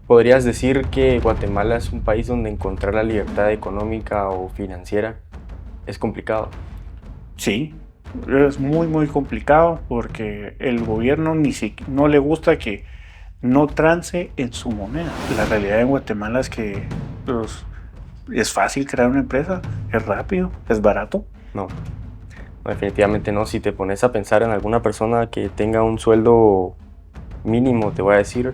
¿Podrías decir que Guatemala es un país donde encontrar la libertad económica o financiera es complicado? Sí, es muy complicado porque el gobierno no le gusta que no trance en su moneda. La realidad en Guatemala es que pues, es fácil crear una empresa, es rápido, es barato. No, definitivamente no. Si te pones a pensar en alguna persona que tenga un sueldo mínimo, te voy a decir,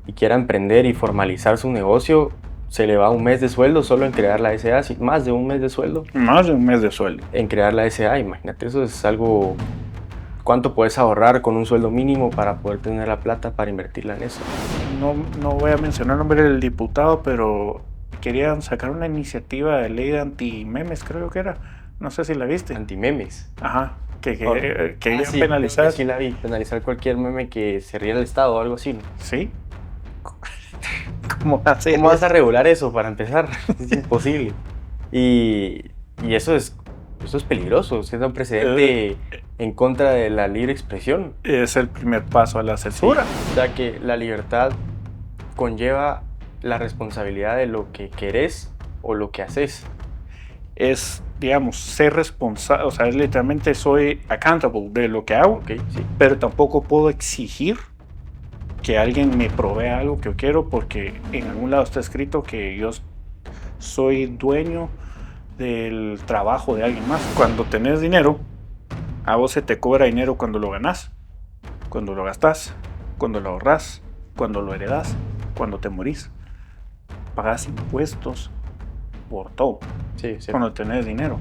y quiera emprender y formalizar su negocio, se le va un mes de sueldo solo en crear la SA, sí, más de un mes de sueldo Más de un mes de sueldo. en crear la SA. Imagínate, eso es algo. ¿Cuánto puedes ahorrar con un sueldo mínimo para poder tener la plata para invertirla en eso? No voy a mencionar el nombre del diputado, pero querían sacar una iniciativa de ley de anti-memes, creo que era. No sé si la viste. Antimemes. Ajá, Oh. querían Sí, penalizar. sí la vi. Penalizar cualquier meme que se ría del Estado o algo así, ¿no? ¿Sí? ¿Cómo hacer ¿Cómo vas eso? a regular eso para empezar? Es imposible. Y, y eso es peligroso. Es un Eh, precedente en contra de la libre expresión. es el primer paso a la Sí. censura. O sea que la libertad conlleva la responsabilidad de lo que querés o lo que haces. Es, digamos, ser responsable, o sea, es literalmente soy accountable de lo que hago, Ok, sí. pero tampoco puedo exigir que alguien me provea algo que yo quiero porque en algún lado está escrito que yo soy dueño del trabajo de alguien más. Cuando tenés dinero, a vos se te cobra dinero cuando lo ganás, cuando lo gastás, cuando lo ahorrás, cuando lo heredás, cuando te morís. Pagás impuestos por todo Sí, sí. cuando tenés dinero.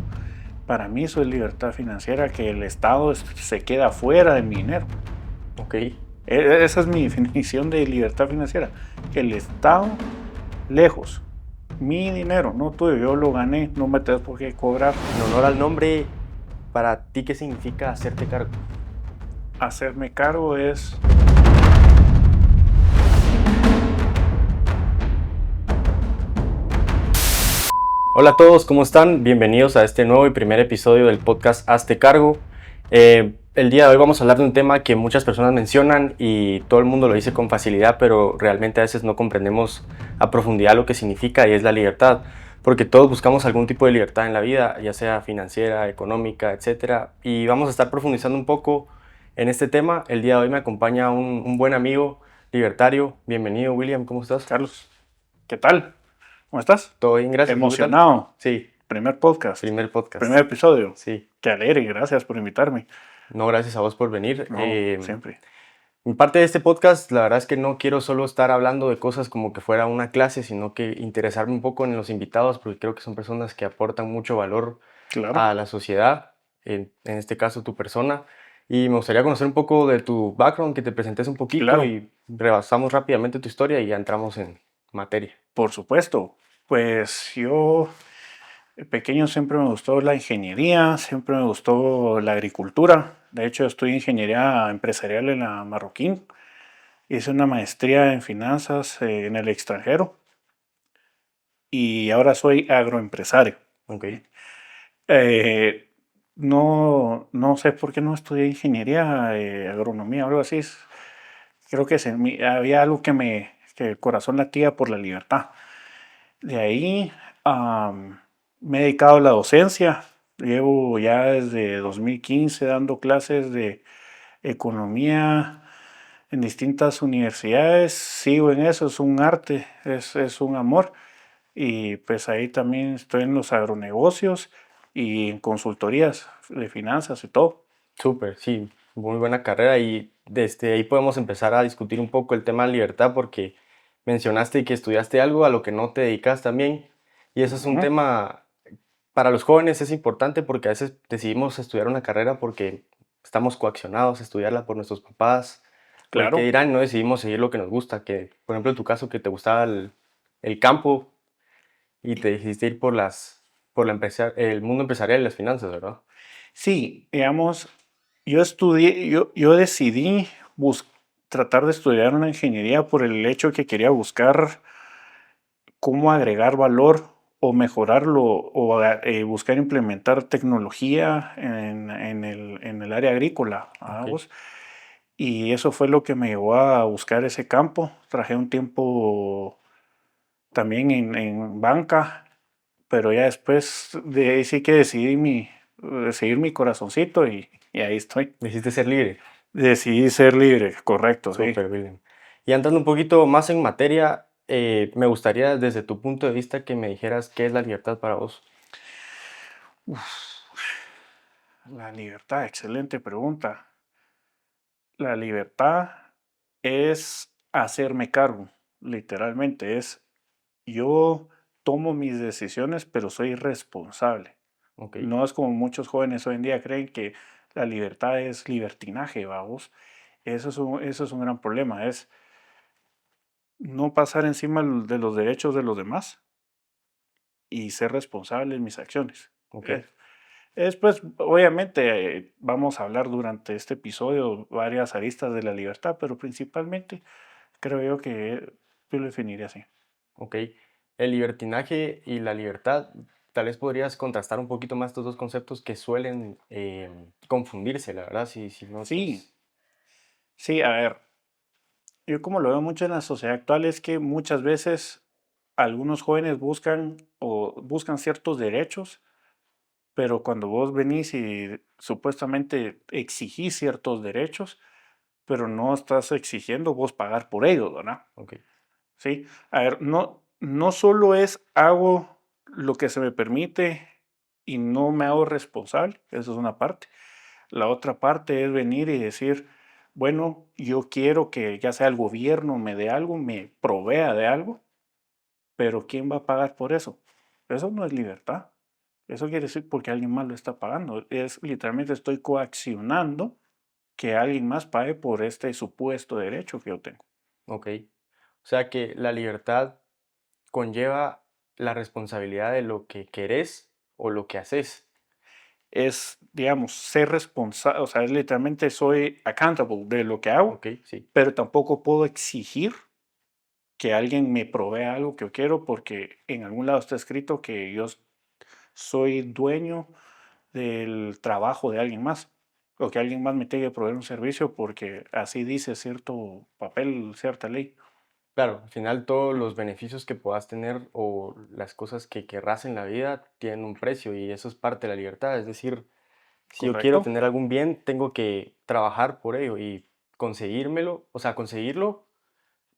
Para mí eso es libertad financiera, que el Estado se queda fuera de mi dinero. Ok. Esa es mi definición de libertad financiera. Que el Estado lejos. Mi dinero, no tuyo, yo lo gané, no me tenés por qué cobrar. En honor al nombre, para ti, ¿qué significa hacerte cargo? Hacerme cargo es... Hola a todos, ¿cómo están? Bienvenidos a este nuevo y primer episodio del podcast Hazte Cargo. El día de hoy vamos a hablar de un tema que muchas personas mencionan y todo el mundo lo dice con facilidad, pero realmente a veces no comprendemos a profundidad lo que significa, y es la libertad. Porque todos buscamos algún tipo de libertad en la vida, ya sea financiera, económica, etc. Y vamos a estar profundizando un poco en este tema. El día de hoy me acompaña un buen amigo libertario. Bienvenido, William, ¿cómo estás? Carlos, ¿qué tal? ¿Cómo estás? Todo bien, gracias. ¿Tú qué tal? Emocionado. Sí, Primer podcast, primer podcast. primer episodio. Sí. Qué alegre, gracias por invitarme. No, gracias a vos por venir. No, siempre. Mi parte de este podcast, la verdad es que no quiero solo estar hablando de cosas como que fuera una clase, sino que interesarme un poco en los invitados, porque creo que son personas que aportan mucho valor Claro. a la sociedad, en este caso tu persona. Y me gustaría conocer un poco de tu background, que te presentes un poquito Claro, y rebasamos rápidamente tu historia y ya entramos en materia. por supuesto. Pues yo, pequeño, siempre me gustó la ingeniería, siempre me gustó la agricultura. De hecho, estudié ingeniería empresarial en la Marroquín. Hice una maestría en finanzas en el extranjero y ahora soy agroempresario. Ok, Eh, no sé por qué no estudié ingeniería, agronomía o algo así. Creo que había algo que el corazón latía por la libertad. De ahí me he dedicado a la docencia. Llevo ya desde 2015 dando clases de economía en distintas universidades. Sigo en eso, es un arte, es un amor. Y pues ahí también estoy en los agronegocios y en consultorías de finanzas y todo. súper, sí, muy buena carrera, y desde ahí podemos empezar a discutir un poco el tema de libertad, porque mencionaste que estudiaste algo a lo que no te dedicas también, y eso es un Ujú. tema para los jóvenes. Es importante porque a veces decidimos estudiar una carrera porque estamos coaccionados a estudiarla por nuestros papás, por el que Claro, dirán, no decidimos seguir lo que nos gusta, que por ejemplo en tu caso, que te gustaba el campo y te decidiste ir el mundo empresarial y las finanzas, ¿verdad? sí, digamos, yo decidí tratar de estudiar una ingeniería por el hecho que quería buscar cómo agregar valor o mejorarlo o buscar implementar tecnología en el área agrícola. Ok, Y eso fue lo que me llevó a buscar ese campo. Trabajé un tiempo también en banca, pero ya después de ahí sí que decidí seguir mi corazoncito y ahí estoy. Decidiste ser libre. Decidí ser libre, correcto, sí. Súper bien. Y entrando un poquito más en materia, me gustaría desde tu punto de vista que me dijeras qué es la libertad para vos. Uf, la libertad, excelente pregunta. La libertad es hacerme cargo, literalmente. Yo tomo mis decisiones, pero soy responsable. Ok, No es como muchos jóvenes hoy en día creen que la libertad es libertinaje, vamos. Eso es un gran problema, es no pasar encima de los derechos de los demás y ser responsable en mis acciones. ok. Después, obviamente, vamos a hablar durante este episodio varias aristas de la libertad, pero principalmente creo yo que yo lo definiría así. Ok. El libertinaje y la libertad, tal vez podrías contrastar un poquito más estos dos conceptos que suelen confundirse, la verdad, si Sí, notas. sí, a ver, yo como lo veo mucho en la sociedad actual es que muchas veces algunos jóvenes buscan ciertos derechos, pero cuando vos venís y supuestamente exigís ciertos derechos, pero no estás exigiendo vos pagar por ellos, ¿verdad? Ok, Sí, a ver, no solo es hago lo que se me permite y no me hago responsable, eso es una parte. La otra parte es venir y decir, bueno, yo quiero que ya sea el gobierno me dé algo, me provea de algo, pero ¿quién va a pagar por eso? Eso no es libertad. Eso quiere decir porque alguien más lo está pagando. Es literalmente estoy coaccionando que alguien más pague por este supuesto derecho que yo tengo. ok. O sea que la libertad conlleva la responsabilidad de lo que querés o lo que haces. Es, digamos, ser responsable, o sea, es literalmente soy accountable de lo que hago, Ok, sí. pero tampoco puedo exigir que alguien me provea algo que yo quiero porque en algún lado está escrito que soy dueño del trabajo de alguien más o que alguien más me tenga que proveer un servicio porque así dice cierto papel, cierta ley. Claro, al final todos los beneficios que puedas tener o las cosas que querrás en la vida tienen un precio y eso es parte de la libertad. Es decir, si yo quiero ¿Correcto? tener algún bien, tengo que trabajar por ello y conseguírmelo, o sea, conseguirlo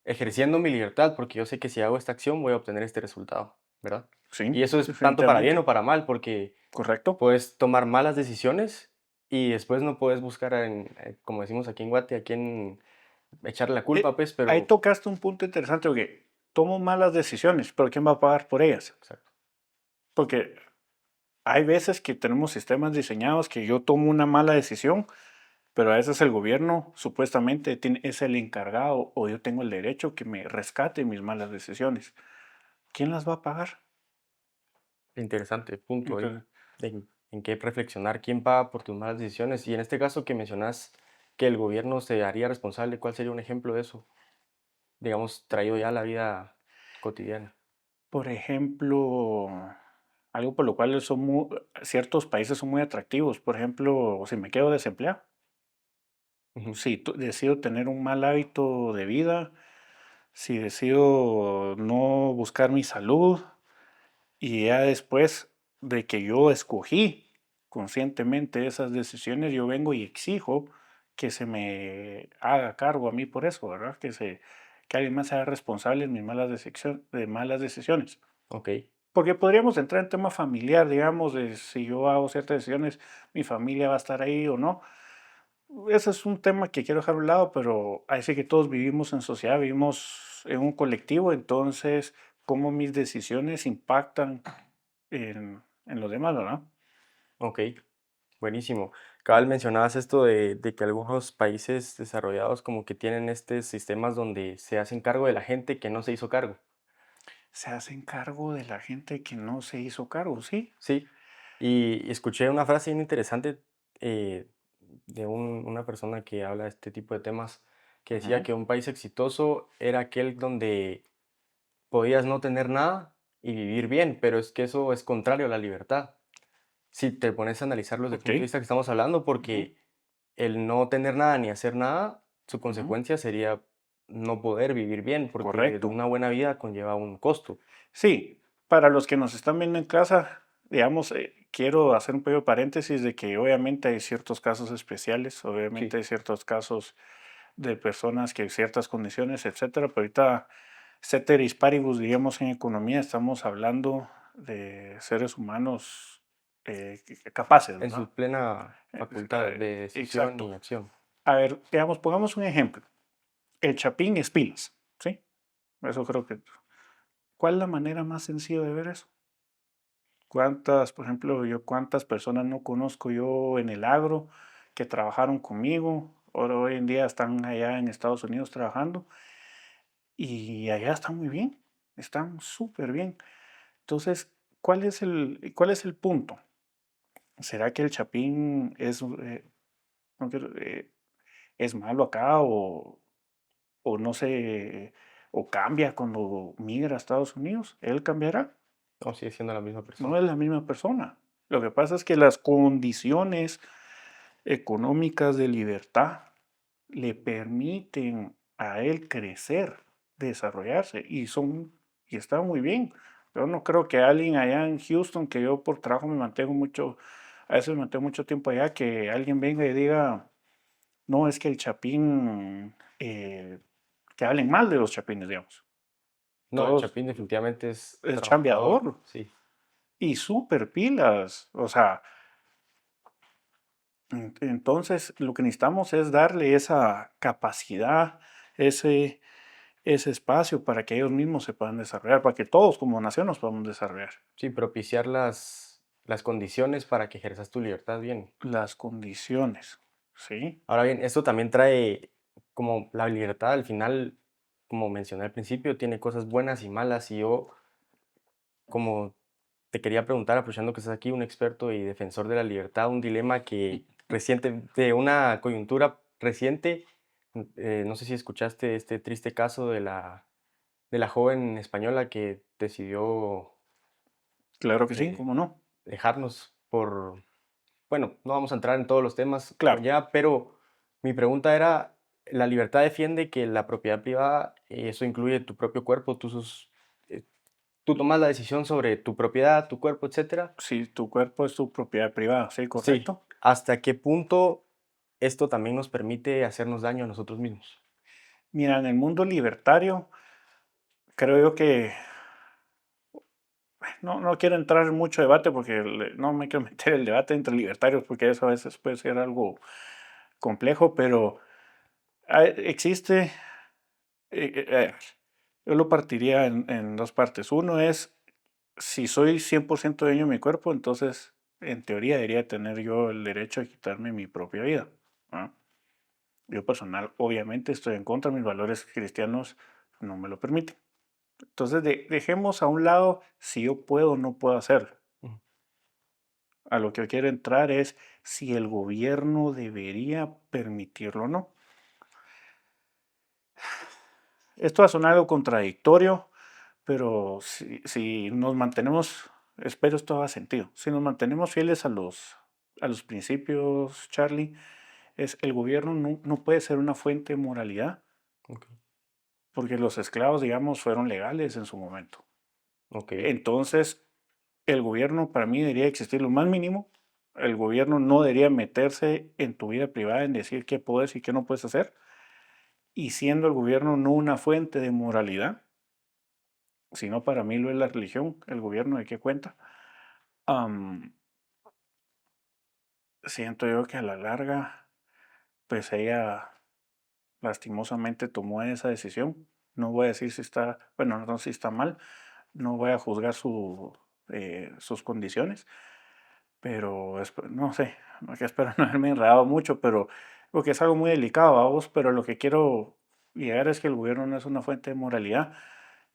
ejerciendo mi libertad, porque yo sé que si hago esta acción voy a obtener este resultado, ¿verdad? Sí, Y eso es tanto para bien definitivamente. o para mal, porque Correcto. puedes tomar malas decisiones y después no puedes buscar, como decimos aquí en Guate, a quién echarle la culpa, pues, Ahí pero... tocaste un punto interesante porque tomo malas decisiones, pero ¿quién va a pagar por ellas? Exacto. Porque hay veces que tenemos sistemas diseñados que yo tomo una mala decisión, pero a veces el gobierno supuestamente es el encargado o yo tengo el derecho que me rescate mis malas decisiones. ¿Quién las va a pagar? Interesante punto ahí, Entonces, en qué reflexionar, quién paga por tus malas decisiones. Y en este caso que mencionas que el gobierno se haría responsable, ¿cuál sería un ejemplo de eso? Digamos, traído ya a la vida cotidiana. por ejemplo, algo por lo cual ciertos países son muy atractivos. Por ejemplo, si me quedo desempleado, Ujú. si decido tener un mal hábito de vida, si decido no buscar mi salud y ya después de que yo escogí conscientemente esas decisiones, yo vengo y exijo que se me haga cargo a mí por eso, ¿verdad? Que alguien más sea responsable en mis malas decisiones. Ok, Porque podríamos entrar en tema familiar, digamos, de si yo hago ciertas decisiones, mi familia va a estar ahí o no. Ese es un tema que quiero dejar a un lado, pero ahí sí que todos vivimos en sociedad, vivimos en un colectivo, entonces, cómo mis decisiones impactan en los demás, ¿verdad? ok, buenísimo. Cabal, mencionabas esto de que algunos países desarrollados como que tienen estos sistemas donde se hacen cargo de la gente que no se hizo cargo. Se hacen cargo de la gente que no se hizo cargo, ¿sí? Sí, y escuché una frase bien interesante de una persona que habla de este tipo de temas, que decía Ujú. que un país exitoso era aquel donde podías no tener nada y vivir bien, pero es que eso es contrario a la libertad. Si te pones a analizarlo desde el Ok. punto de vista que estamos hablando, Ujú, porque el no tener nada ni hacer nada, su ujú. consecuencia sería no poder vivir bien, porque Correcto. una buena vida conlleva un costo. Sí, para los que nos están viendo en casa, digamos, quiero hacer un pequeño paréntesis de que obviamente hay ciertos casos especiales, obviamente Sí, hay ciertos casos de personas que hay ciertas condiciones, etcétera, pero ahorita, ceteris paribus, digamos, en economía, estamos hablando de seres humanos capaces, en ¿verdad? su plena facultad de decisión Exacto. y acción. A ver, digamos, pongamos un ejemplo. El chapín es pilas, ¿sí? Eso creo que... ¿Cuál es la manera más sencilla de ver eso? ¿Cuántas, por ejemplo, cuántas personas no conozco yo en el agro que trabajaron conmigo? Ahora hoy en día están allá en Estados Unidos trabajando y allá están muy bien, están súper bien. Entonces, cuál es el punto? ¿Será que el chapín es, no es malo acá o no sé, o cambia cuando migra a Estados Unidos? ¿Él cambiará? No, sigue siendo la misma No persona. es la misma persona. Lo que pasa es que las condiciones económicas de libertad le permiten a él crecer, desarrollarse y está muy bien. Yo no creo que alguien allá en Houston, que yo por trabajo me mantengo mucho, a veces me mantengo mucho tiempo allá, que alguien venga y diga, no, es que el chapín, que hablen mal de los chapines, digamos. No, el Todos Chapín definitivamente es es trabajador, chambeador sí. y súper pilas. O sea, entonces, lo que necesitamos es darle esa capacidad, ese, ese espacio para que ellos mismos se puedan desarrollar, para que todos como nación nos podamos desarrollar. Sí, propiciar las condiciones para que ejerzas tu libertad bien. Las condiciones, ¿sí? Ahora bien, esto también trae como la libertad al final, como mencioné al principio, tiene cosas buenas y malas. Y yo, como te quería preguntar, aprovechando que estás aquí, un experto y defensor de la libertad, un dilema que reciente, de una coyuntura reciente, no sé si escuchaste este triste caso de la joven española que decidió Claro que sí, eh, ¿cómo no? dejarnos por, bueno, no vamos a entrar en todos los temas que Claro, conlleva, pero mi pregunta era, ¿la libertad defiende que la propiedad privada, eso incluye tu propio cuerpo, eh, tú tomas la decisión sobre tu propiedad, tu cuerpo, etcétera? si tu cuerpo es tu propiedad privada, ¿sí? Sí. ¿Correcto? ¿Hasta qué punto esto también nos permite hacernos daño a nosotros mismos? Mira, en el mundo libertario, creo yo que no quiero entrar en mucho debate porque no me quiero meter el debate entre libertarios porque eso a veces puede ser algo complejo, pero existe, eh, eh, eh, yo lo partiría en dos partes. Uno es, si soy 100% dueño de mi cuerpo, entonces en teoría debería tener yo el derecho a quitarme mi propia vida. ¿Ah? Yo personal, obviamente, estoy en contra, mis valores cristianos no me lo permiten. Entonces, dejemos a un lado si yo puedo o no puedo hacerlo. Ujú. A lo que yo quiero entrar es si el gobierno debería permitirlo o no. Esto va a sonar algo contradictorio, pero si nos mantenemos, espero esto haga sentido, si nos mantenemos fieles a los principios, Charlie, es el gobierno no puede ser una fuente de moralidad, Ok, porque los esclavos, digamos, fueron legales en su momento. ok, Entonces, el gobierno para mí debería existir lo más mínimo. El gobierno no debería meterse en tu vida privada en decir qué puedes y qué no puedes hacer. Y siendo el gobierno no una fuente de moralidad, sino para mí lo es la religión, el gobierno de qué cuenta. Am, siento yo que a la larga, pues ella lastimosamente tomó esa decisión. No voy a decir si está, bueno, no si está mal, no voy a juzgar sus condiciones, pero no sé, no que espero no haberme enredado mucho, pero porque es algo muy delicado, vamos, pero lo que quiero llegar es que el gobierno no es una fuente de moralidad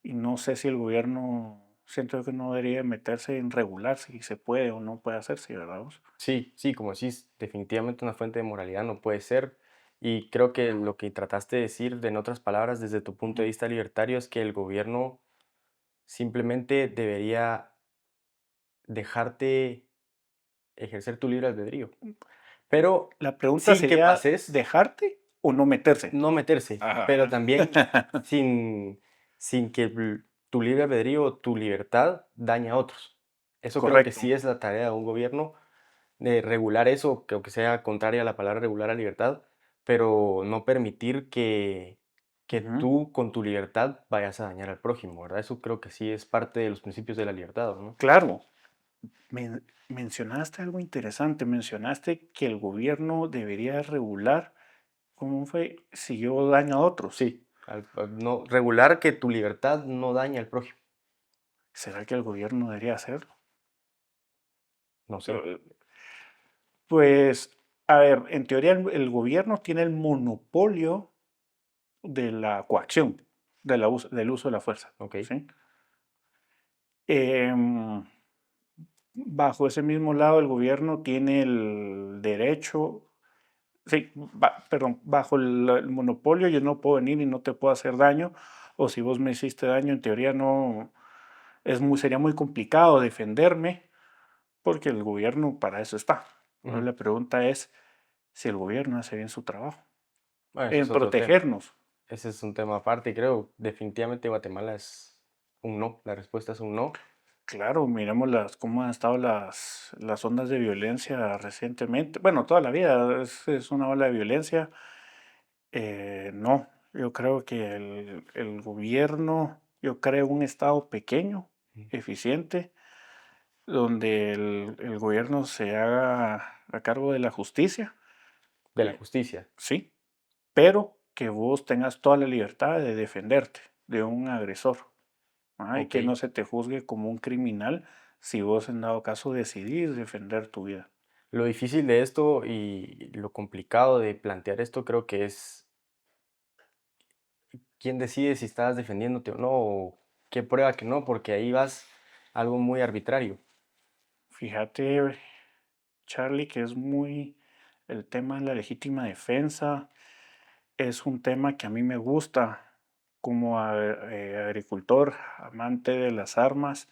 y no sé si el gobierno, siento que no debería meterse en regular si se puede o no puede hacerse, ¿verdad vos? sí, sí, como decís, definitivamente una fuente de moralidad no puede ser. Y creo que lo que trataste de decir, en otras palabras, desde tu punto de Ujú. vista libertario, es que el gobierno simplemente debería dejarte ejercer tu libre albedrío, pero La pregunta sin que sería, pases, ¿dejarte? o no meterse. no meterse, pero Ajá. también sin, sin que tu libre albedrío o tu libertad dañe a otros. Eso creo que Correcto. sí es la tarea de un gobierno, de regular eso, que aunque sea contraria a la palabra regular a libertad, pero no permitir que Ujú. tú con tu libertad vayas a dañar al prójimo, ¿verdad? Eso creo que sí es parte de los principios de la libertad, ¿no? Claro, mencionaste algo interesante, mencionaste que el gobierno debería regular cómo fue si yo daño a otros. Sí, no, regular que tu libertad no dañe al prójimo. ¿Será que el gobierno debería hacerlo? No sé. Eh, Pues, a ver, en teoría el gobierno tiene el monopolio de la coacción, del uso de la fuerza, Ok, ¿sí? Em, Bajo ese mismo lado, el gobierno tiene el derecho, sí, perdón, bajo el monopolio yo no puedo venir y no te puedo hacer daño, o si vos me hiciste daño, en teoría no, sería muy complicado defenderme, porque el gobierno para eso está. Ahora ujú. la pregunta es si el gobierno hace bien su trabajo Bueno, ese en es otro tema. protegernos. Ese es un tema aparte y creo definitivamente Guatemala es un no. La respuesta es un no. Claro, miremos cómo han estado las ondas de violencia recientemente. Bueno, toda la vida es una ola de violencia. No, yo creo que el gobierno, yo creo un estado pequeño, Ujú. eficiente, donde el gobierno se haga a cargo de la justicia, De la eh, justicia. sí, pero que vos tengas toda la libertad de defenderte de un agresor. Y Ok. que no se te juzgue como un criminal si vos en dado caso decidís defender tu vida. Lo difícil de esto y lo complicado de plantear esto creo que es quién decide si estás defendiéndote o no, o qué prueba que no, porque ahí vas a algo muy arbitrario. Fíjate, Charlie, que es muy el tema de la legítima defensa, es un tema que a mí me gusta como agricultor, amante de las armas.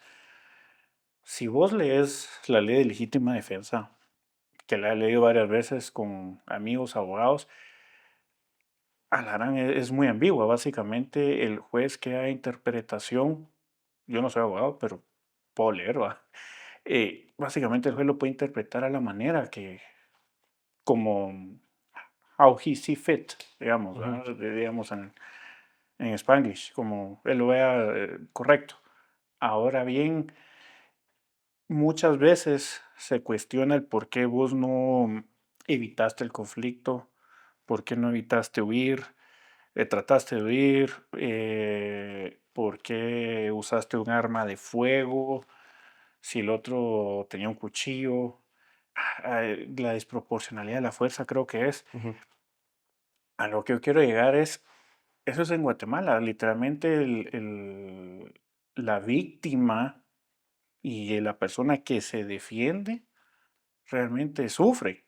Si vos lees la ley de legítima defensa, que la he leído varias veces con amigos abogados, Alarán es muy ambigua. Básicamente, el juez que da interpretación, yo no soy abogado, pero puedo leer, ¿va? Básicamente, el juez lo puede interpretar a la manera que, como how he see fit, digamos, Ujú. ¿va? Digamos en Spanglish, como él lo vea correcto. Ahora bien, muchas veces se cuestiona el por qué vos no evitaste el conflicto, por qué no evitaste huir, trataste de huir, por qué usaste un arma de fuego, si el otro tenía un cuchillo, la desproporcionalidad de la fuerza creo que es. Ujú. A lo que yo quiero llegar es, eso es en Guatemala, literalmente la víctima y la persona que se defiende realmente sufre,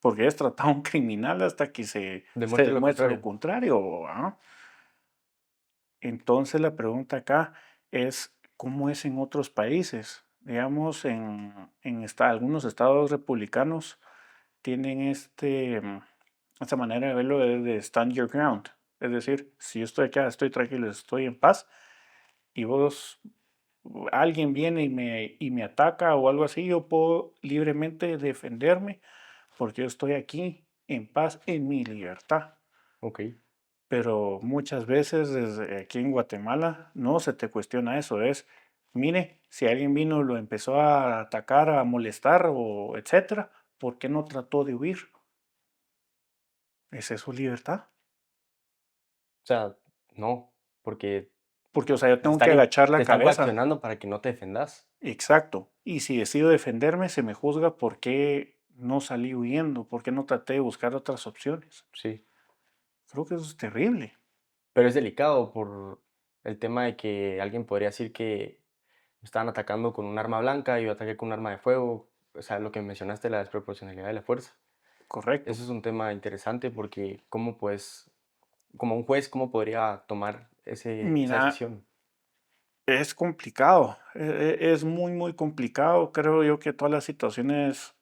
porque es tratado un criminal hasta que se Demuestre lo demuestre lo contrario. contrario. Entonces la pregunta acá es, ¿cómo es en otros países? Digamos, algunos estados republicanos tienen esta manera de verlo de stand your ground. Es decir, si yo estoy acá, estoy tranquilo, estoy en paz, y alguien viene y me ataca o algo así, yo puedo libremente defenderme porque yo estoy aquí en paz, en mi libertad. Ok. Pero muchas veces desde aquí en Guatemala no se te cuestiona eso. Mire, si alguien vino y lo empezó a atacar, a molestar o etcétera, ¿por qué no trató de huir? ¿Esa es su libertad? O sea, no, porque Porque, o sea, yo te tengo que están, agachar te la están cabeza. coaccionando para que no te defendas. Exacto. Y si decido defenderme, se me juzga por qué no salí huyendo, por qué no traté de buscar otras opciones. Sí. Creo que eso es terrible. Pero es delicado por el tema de que alguien podría decir que me estaban atacando con un arma blanca y yo ataqué con un arma de fuego. O sea, lo que mencionaste, la desproporcionalidad de la fuerza. Correcto. Eso es un tema interesante porque cómo pues, como un juez, cómo podría tomar esa Mira, decisión. es complicado, es muy, muy complicado. Creo yo que todas las situaciones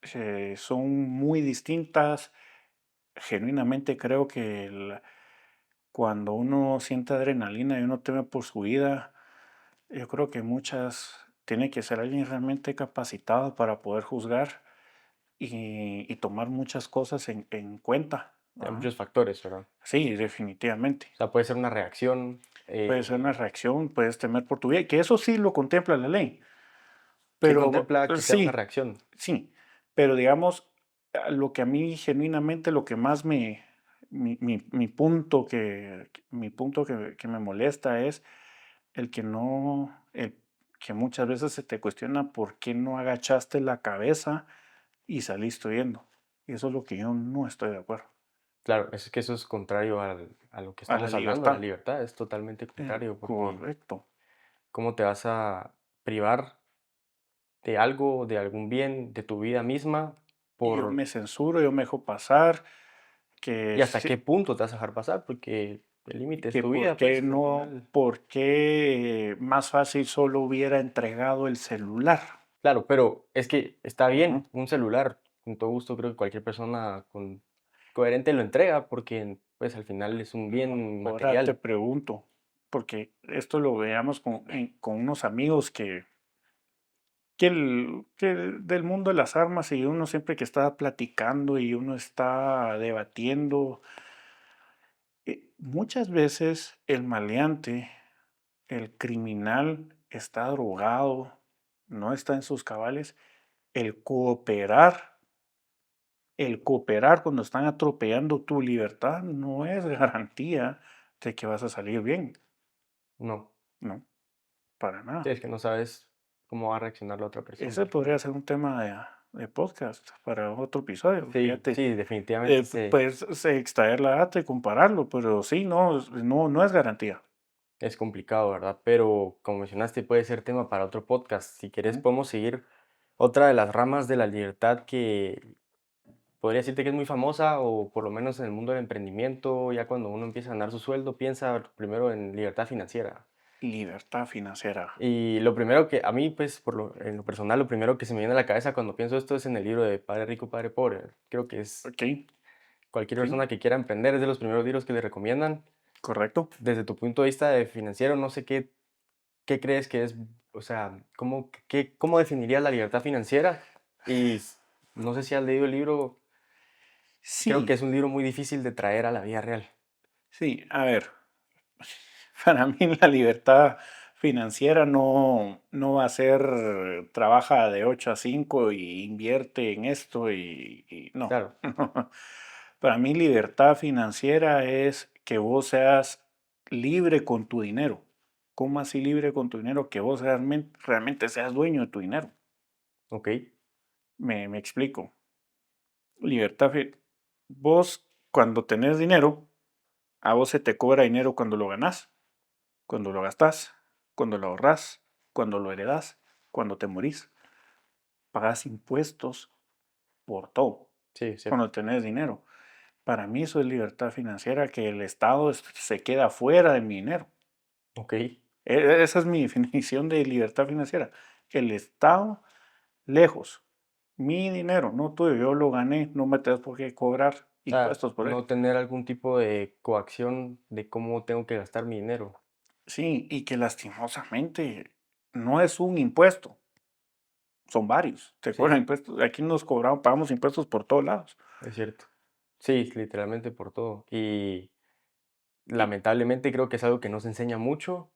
son muy distintas. genuinamente creo que cuando uno siente adrenalina y uno teme por su vida, yo creo que tiene que ser alguien realmente capacitado para poder juzgar y tomar muchas cosas en cuenta. Hay ¿Va? muchos factores, ¿verdad? Sí, definitivamente. O sea, puede ser una reacción. Puede ser una reacción, puedes temer por tu vida, que eso sí lo contempla la ley. ¿Qué Pero contempla que sea una sí, reacción? sí. Pero digamos, lo que a mí genuinamente, lo que más mi punto que me molesta es el que no, el que muchas veces se te cuestiona por qué no agachaste la cabeza y saliste huyendo. Y eso es lo que yo no estoy de acuerdo. Claro, es que eso es contrario a lo que A la estamos hablando, la libertad. libertad es totalmente contrario, porque Correcto. ¿cómo te vas a privar de algo, de algún bien, de tu vida misma, Y yo por... me censuro, yo me dejo pasar, que ¿Y hasta qué sí, punto te vas a dejar pasar? Porque el límite es que tu por vida, qué pues al no, final. por qué más fácil solo hubiera entregado el celular. Claro, pero es que está Ujú. bien, un celular, con todo gusto creo que cualquier persona coherente lo entrega, porque pues al final es un bien Ahora te material. pregunto, porque esto lo veamos con unos amigos que del mundo de las armas y uno siempre que está platicando y uno está debatiendo, muchas veces el maleante, el criminal está drogado, no está en sus cabales. El cooperar, el cooperar cuando están atropellando tu libertad no es garantía de que vas a salir bien, No, no, para sí, nada. es que no sabes cómo va a reaccionar la otra persona Ese al podría final. ser un tema de podcast para otro episodio. Sí, Fíjate, sí, definitivamente puedes extraer la data y compararlo, pero sí, no es garantía. es complicado, ¿verdad? Pero como mencionaste, puede ser tema para otro podcast. Si quieres, Ujú. podemos seguir otra de las ramas de la libertad que podría decirte que es muy famosa, o por lo menos en el mundo del emprendimiento, ya cuando uno empieza a ganar su sueldo, piensa primero en libertad financiera. Libertad financiera. Y lo primero que a mí, pues, en lo personal, lo primero que se me viene a la cabeza cuando pienso esto es en el libro de Padre Rico, Padre Pobre. Creo que es Ok, cualquier sí, persona que quiera emprender, es de los primeros libros que le recomiendan. correcto. Desde tu punto de vista de financiero, no sé qué crees que es, o sea, cómo definirías la libertad financiera. Y no sé si has leído el libro, creo que Sí, es un libro muy difícil de traer a la vida real. sí, a ver. Para mí la libertad financiera no va a ser trabaja de 8 a 5 y invierte en esto y no. Claro, Para mí libertad financiera es que vos seas libre con tu dinero. ¿Cómo así libre con tu dinero? Que vos realmente seas dueño de tu dinero. ok, Me explico. Libertad, vos cuando tenés dinero, a vos se te cobra dinero cuando lo ganás, cuando lo gastás, cuando lo ahorrás, cuando lo heredás, cuando te morís. Pagás impuestos por todo sí, es cierto, cuando tenés dinero. Para mí eso es libertad financiera, que el Estado se queda fuera de mi dinero. ok. Esa es mi definición de libertad financiera. El Estado lejos. Mi dinero, no tuyo. Yo lo gané, no me tenés por qué cobrar O sea, impuestos por él. no tener algún tipo de coacción de cómo tengo que gastar mi dinero. Sí, y que lastimosamente no es un impuesto, son varios. Te cobran Sí, impuestos. Aquí nos cobramos, pagamos impuestos por todos lados. es cierto. Sí, literalmente por todo. Y Y lamentablemente creo que es algo que no se enseña mucho,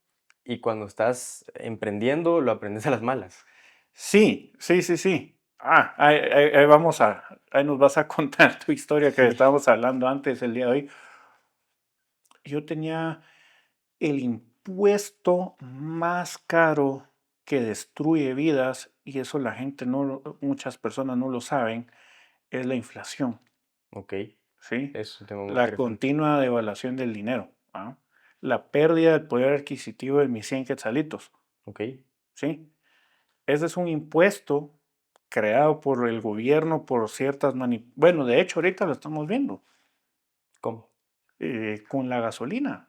y cuando estás emprendiendo lo aprendes a las malas. sí, sí, sí, sí. Ahí nos vas a contar tu historia que Sí, estábamos hablando antes el día de hoy. Yo tenía el impuesto más caro que destruye vidas, y eso la gente muchas personas no lo saben, es la inflación, ok, ¿sí? es un tema muy La interesante. continua devaluación del dinero, ¿ah? La pérdida del poder adquisitivo de mis 100 quetzalitos, Ok, ¿sí? Ese es un impuesto creado por el gobierno por bueno, de hecho ahorita lo estamos viendo ¿cómo? con la gasolina.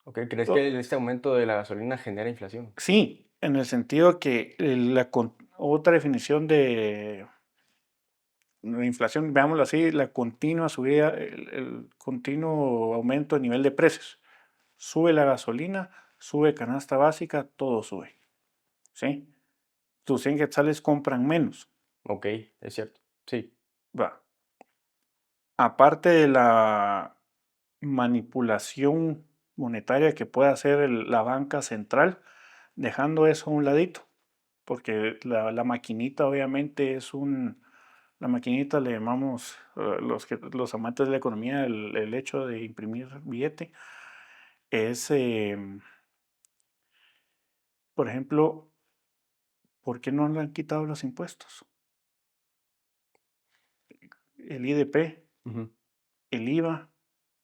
Ok, ¿crees O- que este aumento de la gasolina genera inflación? Sí, en el sentido que otra definición La inflación, veámoslo así, la continua subida, el continuo aumento de nivel de precios. Sube la gasolina, sube canasta básica, todo sube, ¿sí? Tus 100 quetzales compran menos, Ok, es cierto. Sí. va. Aparte de la manipulación monetaria que puede hacer la banca central, dejando eso a un ladito, porque la maquinita obviamente la maquinita le llamamos los amantes de la economía, el hecho de imprimir billete, es, por ejemplo, ¿por qué no le han quitado los impuestos? El IDP, Ujú. el IVA,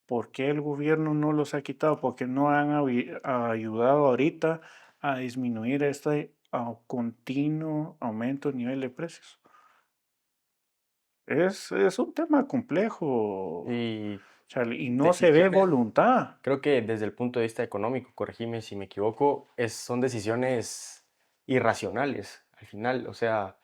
¿por qué el gobierno no los ha quitado? ¿Por qué no han ayudado ahorita a disminuir este continuo aumento del nivel de precios? Es un tema complejo, Y Charlie, y no se ve decisiones, voluntad. creo que desde el punto de vista económico, corregime si me equivoco, son decisiones irracionales al final. O sea,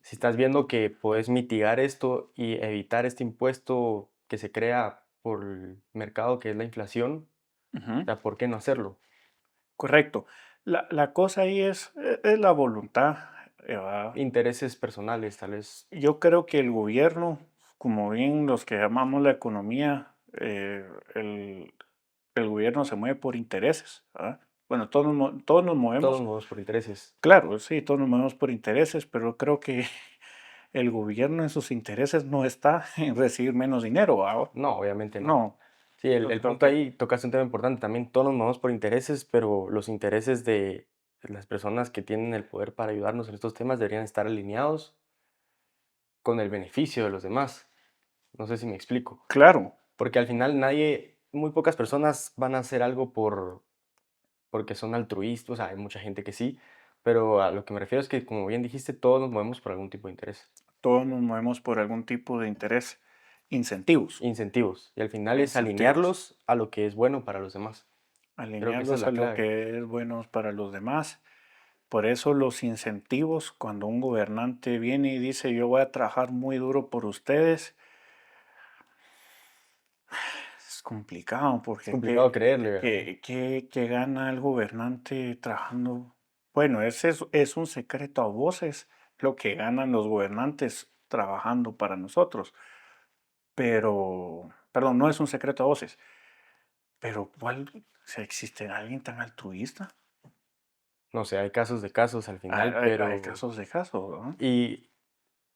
si estás viendo que puedes mitigar esto y evitar este impuesto que se crea por el mercado, que es la inflación, o Ujú, sea, ¿por qué no hacerlo? correcto. La cosa ahí es la voluntad. ¿Va? Intereses personales, tal vez. Yo creo que el gobierno, como bien los que llamamos la economía, el gobierno se mueve por intereses. ¿Va? Bueno, todos nos Todos movemos, modos por intereses. claro, sí, todos nos movemos por intereses, pero creo que el gobierno en sus intereses no está en recibir menos dinero. ¿Va? No, obviamente no. No, Sí, el, yo el creo punto que, ahí tocaste un tema importante también. Todos nos movemos por intereses, pero los intereses de las personas que tienen el poder para ayudarnos en estos temas deberían estar alineados con el beneficio de los demás. No sé si me explico. claro, Porque al final muy pocas personas van a hacer algo porque son altruistas. O sea, hay mucha gente que sí, pero a lo que me refiero es que, como bien dijiste, todos nos movemos por algún tipo de interés. todos nos movemos por algún tipo de interés, incentivos, Incentivos. Y al final es incentivos, alinearlos a lo que es bueno para los demás. Creo que esa es alinearlos a la lo clave. que es bueno para los demás. Por eso los incentivos, cuando un gobernante viene y dice yo voy a trabajar muy duro por ustedes, es complicado Es porque complicado creerle, ¿verdad? ¿qué gana el gobernante trabajando? Bueno, ese es un secreto a voces lo que ganan los gobernantes trabajando para nosotros. Pero, perdón, no es un secreto a voces, pero ¿cuál, si existe alguien tan altruista? No sé, hay casos de casos al Hay, final, hay pero... casos de casos, ¿no? Y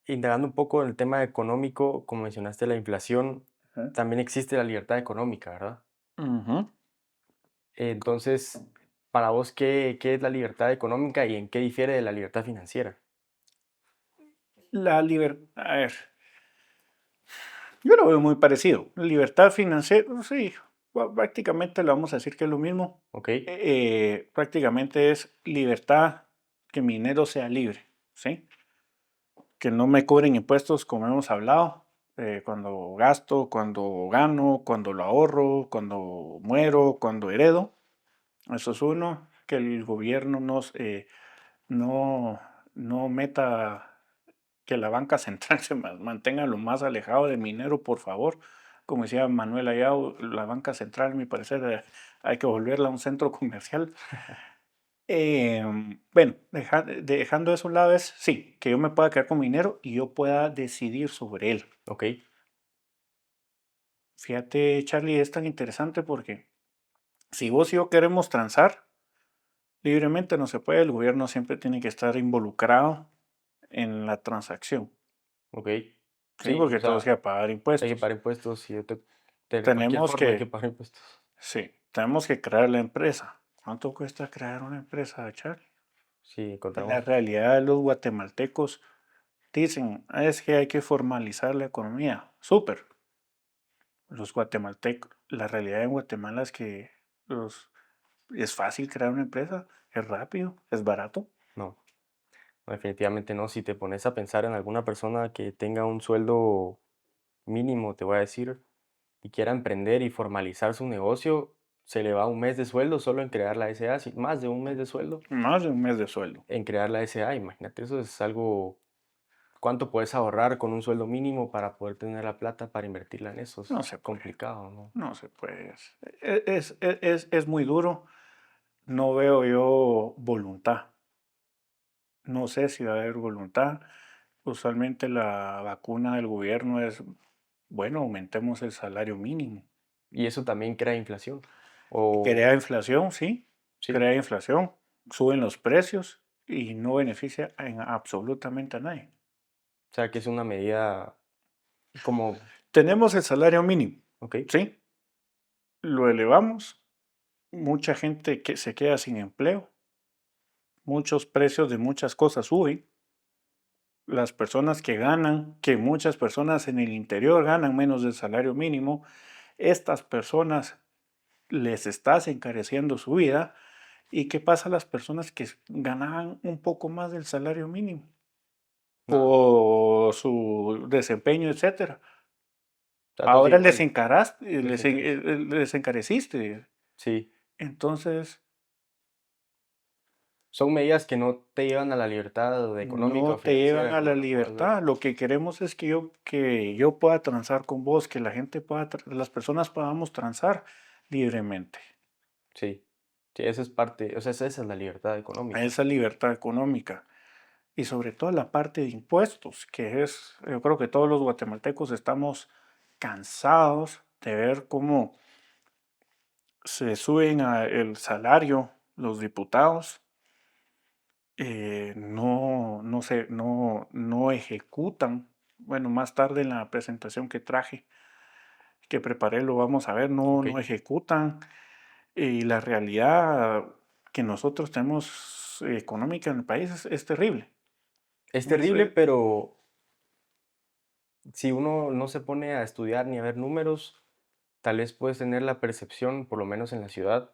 indagando un poco en el tema económico, como mencionaste la inflación, Ajá. también existe la libertad económica, ¿verdad? Ujú. Entonces, para vos, ¿qué es la libertad económica y en qué difiere de la libertad financiera? La libertad, a ver, yo lo veo muy parecido. Libertad financiera, sí, prácticamente le vamos a decir que es lo mismo. ¿Ok? Prácticamente es libertad, que mi dinero sea libre, ¿sí? Que no me cobren impuestos como hemos hablado, cuando gasto, cuando gano, cuando lo ahorro, cuando muero, cuando heredo. Eso es uno, que el gobierno no, no meta, que la banca central se mantenga lo más alejado de minero, por favor. Como decía Manuel Ayau, la banca central, a mi parecer, hay que volverla a un centro comercial. Bueno, dejando eso a un lado es, sí, que yo me pueda quedar con mi dinero y yo pueda decidir sobre él. ¿Ok? Fíjate, Charlie, es tan interesante porque si vos y yo queremos transar, libremente no se puede, el gobierno siempre tiene que estar involucrado en la transacción, ¿Ok? ¿sí? Sí, o Porque tenemos sea, que pagar hay que impuestos. pagar impuestos y de cualquier Tenemos forma hay que que, pagar impuestos. sí, tenemos que crear la empresa. ¿Cuánto cuesta crear una empresa, Charlie? Sí, La encontramos. realidad de los guatemaltecos dicen, es que hay que formalizar la economía. Súper. Los guatemaltecos, la realidad en Guatemala es que es fácil crear una empresa, es rápido, es barato. No, no, definitivamente no. Si te pones a pensar en alguna persona que tenga un sueldo mínimo, te voy a decir, y quiera emprender y formalizar su negocio, se le va un mes de sueldo solo en crear la SA, sí, más de un mes de sueldo Más de un mes de sueldo. en crear la SA. Imagínate, eso es algo ¿Cuánto puedes ahorrar con un sueldo mínimo para poder tener la plata para invertirla en eso? No Es se puede, complicado, ¿no? no se puede. Es muy duro. No veo yo voluntad. No sé si va a haber voluntad. Usualmente la vacuna del gobierno es, bueno, aumentemos el salario mínimo. Y eso también crea inflación. O, Crea inflación, sí, sí, crea inflación, suben los precios y no beneficia en absolutamente a nadie. o sea que es una medida como, Tenemos el salario mínimo, ok, ¿sí? Lo elevamos, mucha gente que se queda sin empleo, muchos precios de muchas cosas suben, las personas que ganan, que muchas personas en el interior ganan menos del salario mínimo, estas personas les estás encareciendo su vida. ¿Y qué pasa a las personas que ganaban un poco más del salario mínimo nada, por su desempeño, etcétera? o sea, todo sigue Ahora les igual, encaraste, les encarece. les encareciste. Sí, Entonces, son medidas que no te llevan a la libertad económica no o te llevan financiera, a como la lo puedas ver. libertad. Lo que queremos es que yo pueda transar con vos, que la gente pueda, las personas podamos transar libremente. Sí, sí, esa es parte, o sea, esa es la libertad económica. Esa libertad económica. Y sobre todo la parte de impuestos, que es, yo creo que todos los guatemaltecos estamos cansados de ver cómo se suben el salario los diputados, no ejecutan. Bueno, más tarde en la presentación que traje, que preparé, lo vamos a ver, Ok. no ejecutan. Y la realidad que nosotros tenemos económica en el país es terrible. Es Es, terrible, pero si uno no se pone a estudiar ni a ver números, tal vez puedes tener la percepción, por lo menos en la ciudad,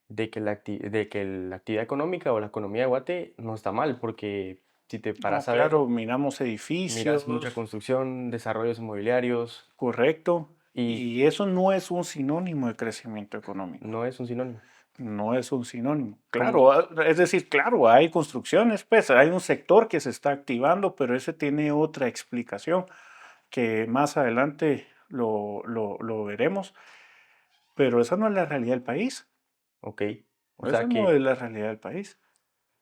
de que la actividad económica o la economía de Guate no está mal, porque si te no, paras a ver, claro, miramos miras mucha edificios, construcción, desarrollos inmobiliarios, correcto, y y eso no es un sinónimo de crecimiento económico. no es un sinónimo. No es un sinónimo. Como, Claro, es decir, claro, hay construcciones, pues hay un sector que se está activando, pero ese tiene otra explicación que más adelante lo veremos. Pero esa no es la realidad del país. ok, o Esa sea no que es la realidad del país.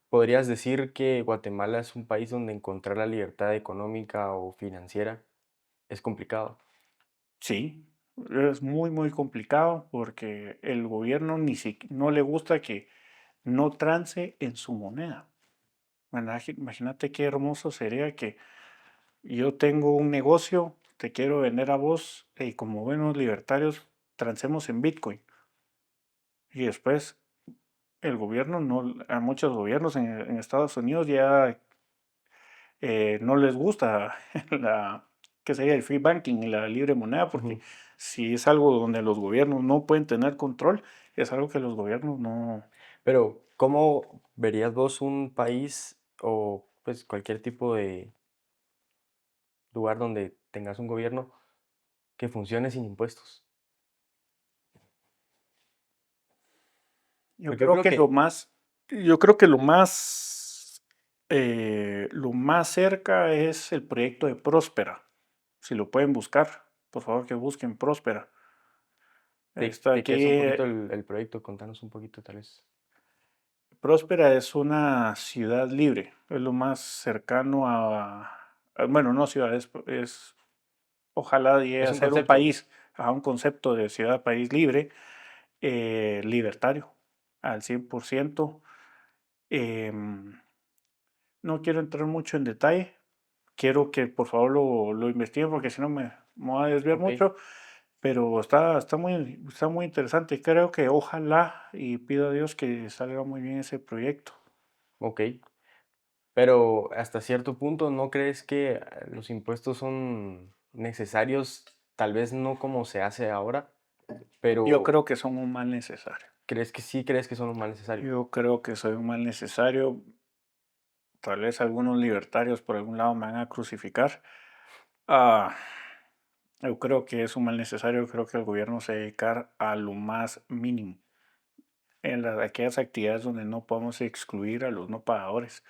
podrías decir que Guatemala es un país donde encontrar la libertad económica o financiera es complicado. Sí, es muy, muy complicado porque el gobierno no le gusta que no trance en su moneda. Imagínate qué hermoso sería que yo tengo un negocio, te quiero vender a vos y como buenos libertarios transemos en Bitcoin. Y después el gobierno, no, a muchos gobiernos en Estados Unidos ya no les gusta la, que sería el free banking y la libre moneda, porque Ujú. si es algo donde los gobiernos no pueden tener control, es algo que los gobiernos no... Pero, ¿cómo verías vos un país o pues cualquier tipo de lugar donde tengas un gobierno que funcione sin impuestos? Yo Porque yo creo creo que que, lo más cerca es el proyecto de Próspera. Si lo pueden buscar, por favor que busquen Próspera. Está de qué es aquí. un poquito el proyecto, contanos un poquito tal vez. Próspera es una ciudad libre. Es lo más cercano bueno, no ciudad, ojalá llegue Es a un ser un concepto, país, a un concepto de ciudad-país libre, libertario, al 100%. Em, no quiero entrar mucho en detalle. Quiero que por favor lo investiguen porque si no me voy a desviar ok, mucho. Pero está muy interesante. Creo que ojalá y pido a Dios que salga muy bien ese proyecto. ok. Pero hasta cierto punto, ¿no crees que los impuestos son necesarios? Tal vez no como se hace ahora, Yo pero creo que son un mal necesario. ¿crees que sí crees que son un mal necesario? Yo creo que soy un mal necesario. Tal vez algunos libertarios por algún lado me van a crucificar. Ah, yo creo que es un mal necesario. Creo que el gobierno se debe dedicar a lo más mínimo en aquellas actividades donde no podemos excluir a los no pagadores.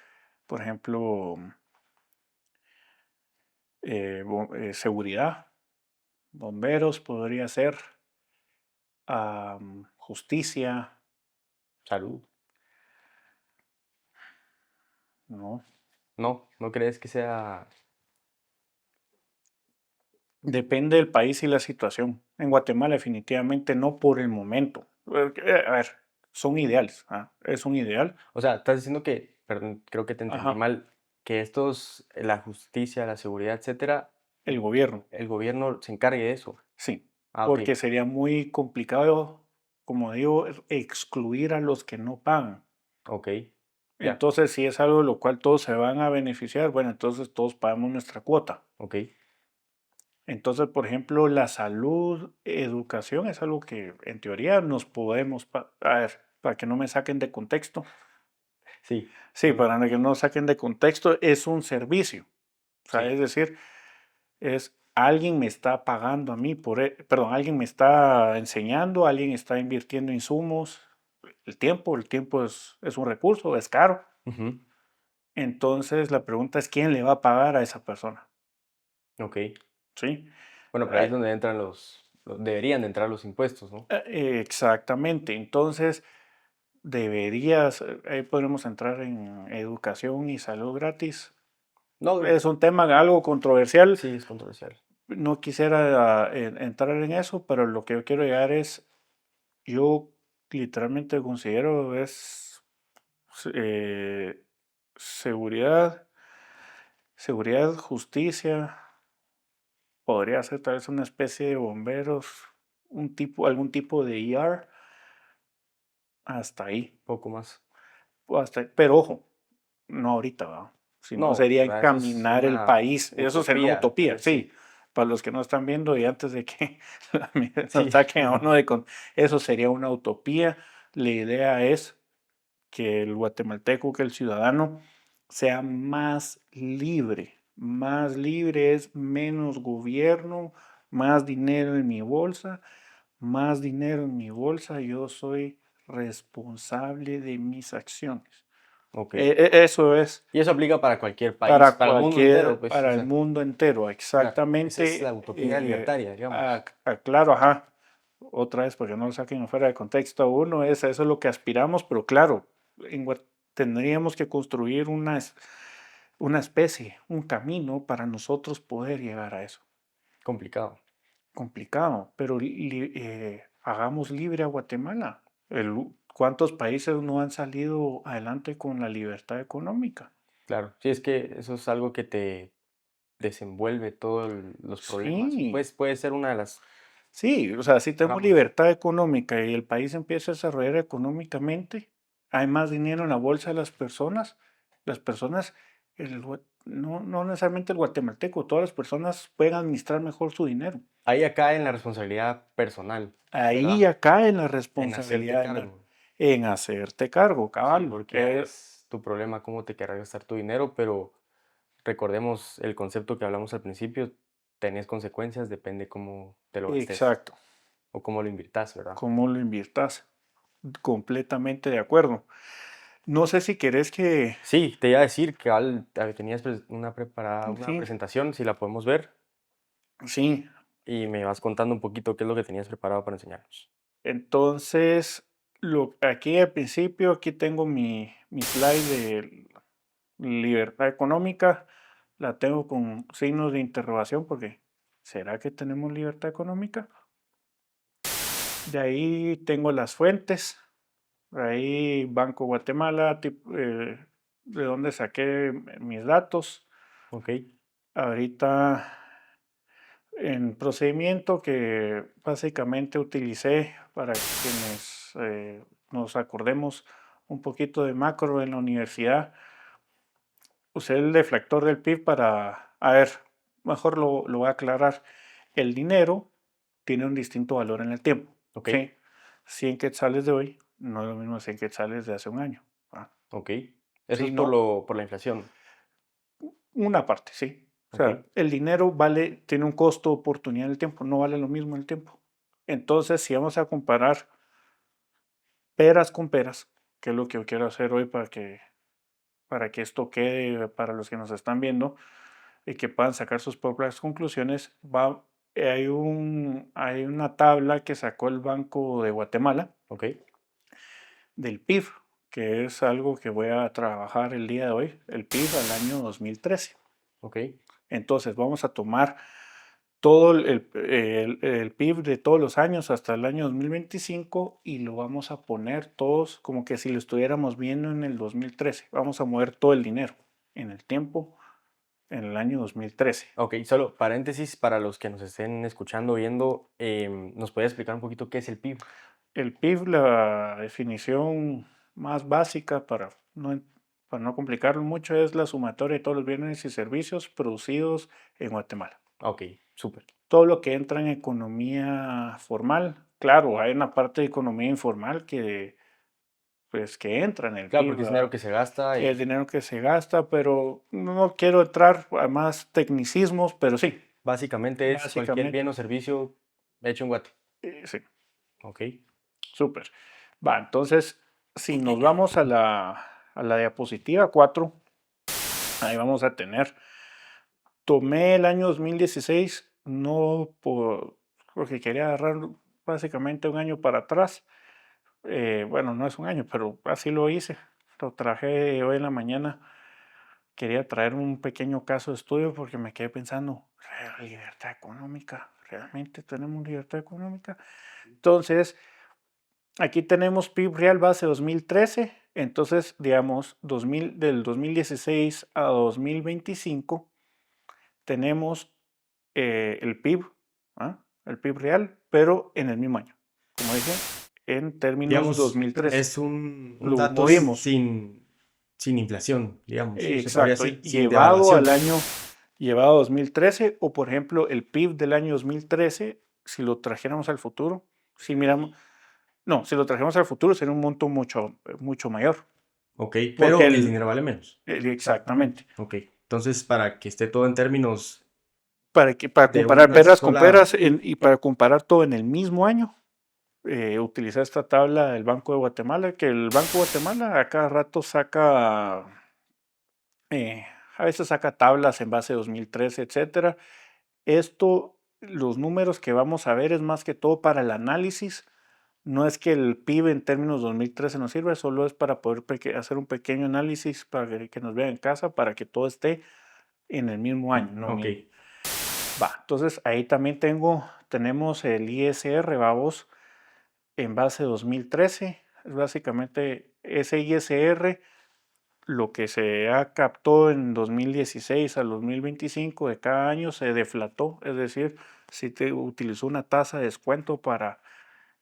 Por ejemplo, seguridad, bomberos podría ser, justicia, Salud. ¿no? No, ¿no crees que sea? Depende del país y la situación. En Guatemala definitivamente no por el momento. A ver, son ideales, es un ideal. O sea, estás diciendo que, perdón, creo que te entendí Ajá, mal, que estos, la justicia, la seguridad, etcétera, el gobierno, el gobierno se encargue de eso. sí, Ah, ok, porque sería muy complicado, como digo, excluir a los que no pagan. ok, ya, Entonces, si es algo de lo cual todos se van a beneficiar, bueno, entonces todos pagamos nuestra cuota. ok, Entonces, por ejemplo, la salud, educación es algo que en teoría nos podemos, a ver, para que no me saquen de contexto. sí, Sí, para que no saquen de contexto, es un servicio. O sea, sí, es decir, es alguien me está pagando a mí perdón, alguien me está enseñando, alguien está invirtiendo insumos, el tiempo es un recurso, es caro. ujú, Entonces, la pregunta es, ¿quién le va a pagar a esa persona? ok. ¿Sí? Bueno, pero ahí es Eh, donde entran deberían de entrar los impuestos, ¿no? Exactamente. Entonces, deberías, ahí podemos entrar en educación y salud gratis. No, Es un tema algo controversial. sí, es controversial. No quisiera entrar en eso, pero lo que yo quiero llegar es, yo literalmente considero es eh, seguridad, seguridad, justicia, podría ser tal vez una especie de bomberos, algún tipo de ER, hasta ahí. Poco más. Pero ojo, no ahorita, ¿va? Sino No, sería eso es encaminar el una país. Eso sería una utopía, tal utopía, vez sí. sí. Para los que no están viendo y antes de que nos Sí, saquen a uno eso sería una utopía. La idea es que el guatemalteco, que el ciudadano sea más libre. Más libre es menos gobierno, más dinero en mi bolsa, más dinero en mi bolsa. Yo soy responsable de mis acciones. ok. Eso es Y eso aplica para cualquier país, para para el mundo entero, pues, o para el sea, mundo entero, esa es la exactamente. utopía libertaria, digamos. Claro, ajá. Otra vez, porque no lo saquen fuera de contexto a uno, eso es lo que aspiramos, pero claro, tendríamos que construir una especie, un camino para nosotros poder llegar a eso. Complicado, Complicado, pero hagamos libre a Guatemala. ¿Cuántos países no han salido adelante con la libertad económica? claro. Sí, es que eso es algo que te desenvuelve todos los problemas. Sí, Pues puede ser una de las sí, o sea, si tenemos ramas. libertad económica y el país empieza a desarrollar económicamente, hay más dinero en la bolsa de las personas, no necesariamente el guatemalteco, todas las personas pueden administrar mejor su dinero. Ahí acá en la responsabilidad personal, Ahí ¿verdad? acá en la En hacerte responsabilidad cargo. en hacerte cargo, Sí, cabal. porque ya es tu problema cómo te querrás gastar tu dinero, pero recordemos el concepto que hablamos al principio, tenés consecuencias, depende cómo te lo gastes Exacto, o cómo lo invirtas, ¿verdad? cómo lo inviertas. Completamente de acuerdo. No sé si querés que... Sí, te iba a decir que tenías una preparada, una Sí, presentación, si la podemos ver, sí. y me vas contando un poquito qué es lo que tenías preparado para enseñarnos. Entonces, aquí al principio, aquí tengo mi slide de libertad económica. La tengo con signos de interrogación porque ¿será que tenemos libertad económica? De ahí tengo las fuentes. Ahí Banco Guatemala, de dónde saqué mis datos. Ok, Ahorita en procedimiento que básicamente utilicé para quienes nos acordemos un poquito de macro en la universidad, usé el deflector del PIB para, a ver, mejor lo voy a aclarar. El dinero tiene un distinto valor en el tiempo, ok, ¿sí? 100 quetzales de hoy no es lo mismo 100 quetzales de hace un año. ok. Eso Sí, es por no, por la inflación. una parte, sí. O Ok, sea, el dinero tiene un costo oportunidad en el tiempo, no vale lo mismo el tiempo. Entonces, si vamos a comparar peras con peras, que es lo que yo quiero hacer hoy para que esto quede para los que nos están viendo, y que puedan sacar sus propias conclusiones, hay una tabla que sacó el Banco de Guatemala Ok, del PIB, que es algo que voy a trabajar el día de hoy, el PIB al año 2013. ok, Entonces vamos a tomar todo el PIB de todos los años hasta el año 2025 y lo vamos a poner todos como que si lo estuviéramos viendo en el 2013. Vamos a mover todo el dinero en el tiempo en el año 2013. ok. Solo paréntesis para los que nos estén escuchando, viendo, ¿nos puede explicar un poquito qué es el PIB? El PIB, la definición más básica para no complicarlo mucho, es la sumatoria de todos los bienes y servicios producidos en Guatemala. Ok, súper. Todo lo que entra en economía formal, claro, hay una parte de economía informal pues, que entra en el Claro, PIB, porque es dinero ¿verdad? que se gasta Que es y dinero que se gasta, pero no quiero entrar a más tecnicismos, pero sí, básicamente es cualquier básicamente, bien o servicio hecho en Guate. sí, Ok, súper. Va, entonces, si nos vamos a la diapositiva 4, ahí vamos a tener, tomé el año 2016, no porque quería agarrar básicamente un año para atrás. Bueno, no es un año, pero así lo hice. Lo traje hoy en la mañana. Quería traer un pequeño caso de estudio porque me quedé pensando, libertad económica, ¿realmente tenemos libertad económica? Entonces, aquí tenemos PIB real base 2013. Entonces, digamos, del 2016 a 2025 tenemos el PIB, ¿ah? El PIB real, pero en el mismo año. Como dije, en términos digamos, 2013. es un Lo dato movimos. sin inflación, digamos, sí, se podría Exacto. decir, sin Llevado devaluación. al año, llevado a 2013, o por ejemplo, el PIB del año 2013, si lo trajéramos al futuro, si miramos, no, si lo trajéramos al futuro sería un monto mucho mayor. Ok, Porque pero el dinero vale menos. exactamente. Ok, entonces para que esté todo en términos Para de comparar una peras con sola... peras y para comparar todo en el mismo año, utilizar esta tabla del Banco de Guatemala, que el Banco de Guatemala a cada rato saca, eh, a veces saca tablas en base 2013, etcétera. Esto, los números que vamos a ver es más que todo para el análisis. No es que el PIB en términos 2013 nos sirva, solo es para poder hacer un pequeño análisis para que nos vean en casa, para que todo esté en el mismo año. No, Ok, va, entonces ahí también tenemos el ISR, vamos, en base 2013. Es básicamente ese ISR, lo que se ha captó en 2016 al 2025 de cada año se deflató, es decir, si te utilizó una tasa de descuento para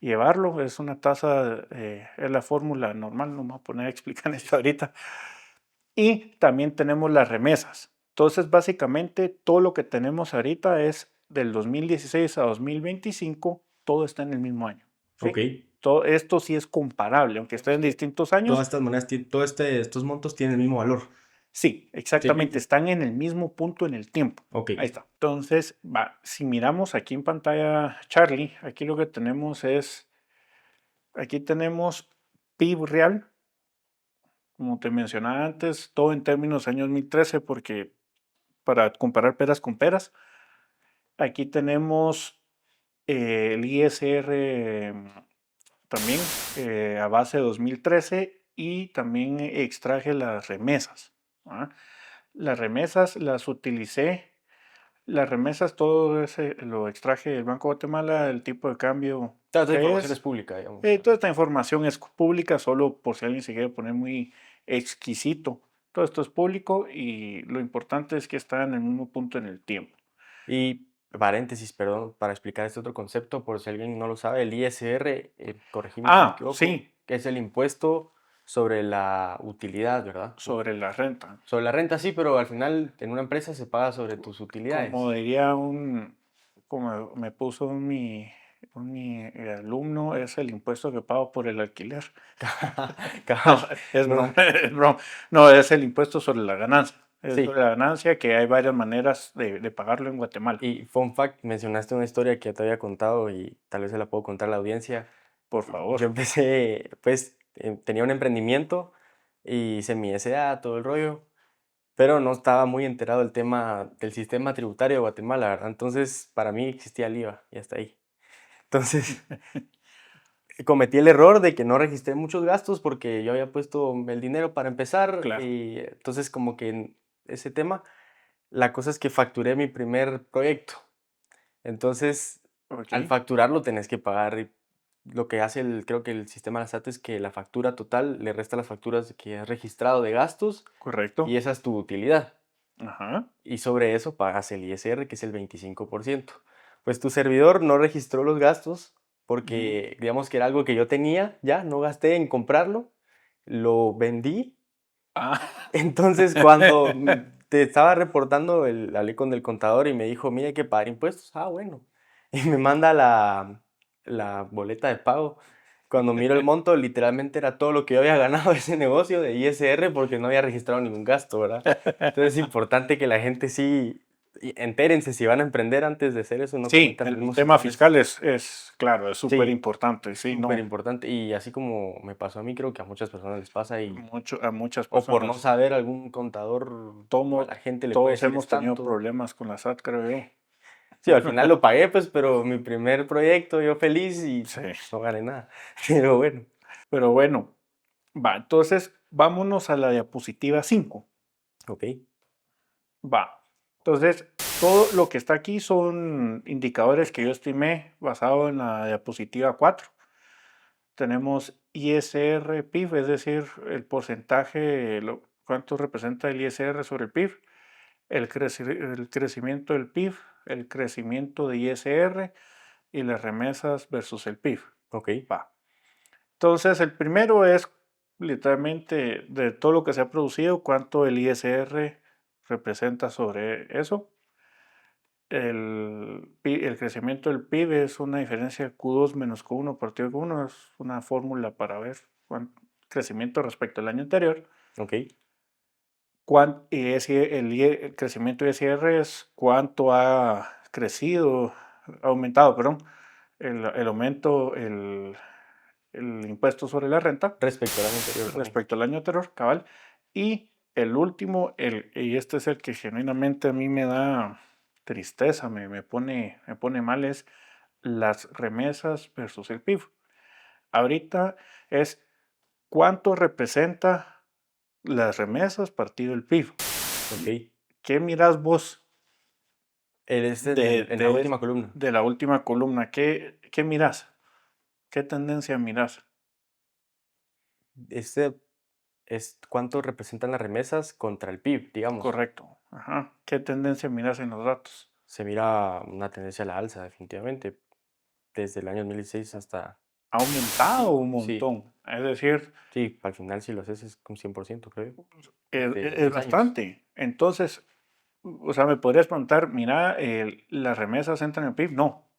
llevarlo, es una tasa, es la fórmula normal, no me voy a poner a explicar esto ahorita. Y también tenemos las remesas. Entonces, básicamente, todo lo que tenemos ahorita es del 2016 a 2025, todo está en el mismo año. ok. ¿Sí? Todo esto sí es comparable, aunque estén en distintos Todas años. estas monedas, estos montos tienen el mismo valor. Sí, Sí. exactamente, están en el mismo punto en el tiempo. Ok, Ahí está. Entonces, va, si miramos aquí en pantalla, Charlie, aquí lo que tenemos es, aquí tenemos PIB real, como te mencionaba antes, todo en términos año 2013, porque para comparar peras con peras. Aquí tenemos el ISR también a base de 2013 y también extraje las remesas. ¿Ah? Las remesas las utilicé. Las remesas, todo ese lo extraje del Banco de Guatemala, el tipo de cambio toda esta que información es es. pública, digamos. Toda esta información es pública, solo por si alguien se quiere poner muy exquisito. Todo esto es público y lo importante es que está en el mismo punto en el tiempo. Y paréntesis, perdón, para explicar este otro concepto, por si alguien no lo sabe, el ISR, corregime si me Ah, equivoco, sí, que es el impuesto sobre la utilidad, ¿verdad? sobre la renta. Sobre la renta sí, pero al final en una empresa se paga sobre tus Como utilidades. diría como me puso mi alumno, es el impuesto que pago por el alquiler. No, Cabal, es no, broma, es broma. No, es el impuesto sobre la ganancia. Es sobre sí. la ganancia que hay varias maneras de pagarlo en Guatemala. Y fun fact, mencionaste una historia que ya te había contado y tal vez se la puedo contar a la audiencia. Por favor. Yo empecé, pues, tenía un emprendimiento y hice mi SA, todo el rollo. pero no estaba muy enterado del tema del sistema tributario de Guatemala, ¿verdad? Entonces, para mí existía el IVA y hasta ahí. Entonces, cometí el error de que no registré muchos gastos porque yo había puesto el dinero para empezar Claro. y entonces como que en ese tema, la cosa es que facturé mi primer proyecto. Entonces, Ok, al facturarlo tenés que pagar y lo que hace creo que el sistema de la SAT es que la factura total le resta las facturas que has registrado de gastos y correcto. esa es tu utilidad. Ajá. Y sobre eso pagas el ISR, que es el 25%. Pues tu servidor no registró los gastos Ujú. porque digamos que era algo que yo tenía, ya no gasté en comprarlo, lo vendí. Ah. Entonces cuando te estaba reportando, hablé con el contador y me dijo, mire, hay que pagar impuestos. Ah, bueno. Y me manda la boleta de pago. Cuando miro el monto, literalmente era todo lo que yo había ganado de ese negocio de ISR porque no había registrado ningún gasto, ¿verdad? Entonces es importante que la gente sí, entérense si van a emprender antes de hacer eso, no Sí, cometan los el mismos tema errores. fiscal claro, es súper Sí, importante, sí, súper no, importante. Y así como me pasó a mí, creo que a muchas personas les pasa a muchas o por no personas, saber, algún contador todos, mala gente le puede todos decir es hemos tenido tanto. problemas con la SAT, creo yo. Sí, al final lo pagué, pues, pero mi primer proyecto, yo feliz y Sí, no gané nada. Pero bueno, pero bueno, va, entonces vámonos a la diapositiva 5. ok, Va, entonces todo lo que está aquí son indicadores que yo estimé basado en la diapositiva 4. Tenemos ISR PIB, es decir, el porcentaje, cuánto representa el ISR sobre el PIB, el crecimiento del PIB, el crecimiento de ISR y las remesas versus el PIB. ok, Va. Entonces, el primero es literalmente de todo lo que se ha producido, cuánto el ISR representa sobre eso. El crecimiento del PIB es una diferencia Q2 menos Q1 partido de Q1, es una fórmula para ver crecimiento respecto al año anterior. ok. El crecimiento de ISR es cuánto ha crecido, ha aumentado, perdón, el aumento, el impuesto sobre la renta Respecto al año anterior también. respecto al año anterior, cabal. Y el último, y este es el que genuinamente a mí me da tristeza, me pone mal, es las remesas versus el PIB. Ahorita es cuánto representa las remesas partido el PIB. Ok. ¿Qué miras vos Es de, en la de, última columna. de la última columna? ¿Qué miras? ¿Qué tendencia miras? Este es cuánto representan las remesas contra el PIB, digamos. Correcto. Ajá. ¿Qué tendencia miras en los datos? Se mira una tendencia a la alza, definitivamente, desde el año 2016 hasta... Ha aumentado un Sí, montón. Es decir, sí, al final si lo haces es un 100%, creo, es, de es 10 años. bastante. Entonces, o sea, me podrías preguntar, mira, ¿las remesas entran en el PIB? No.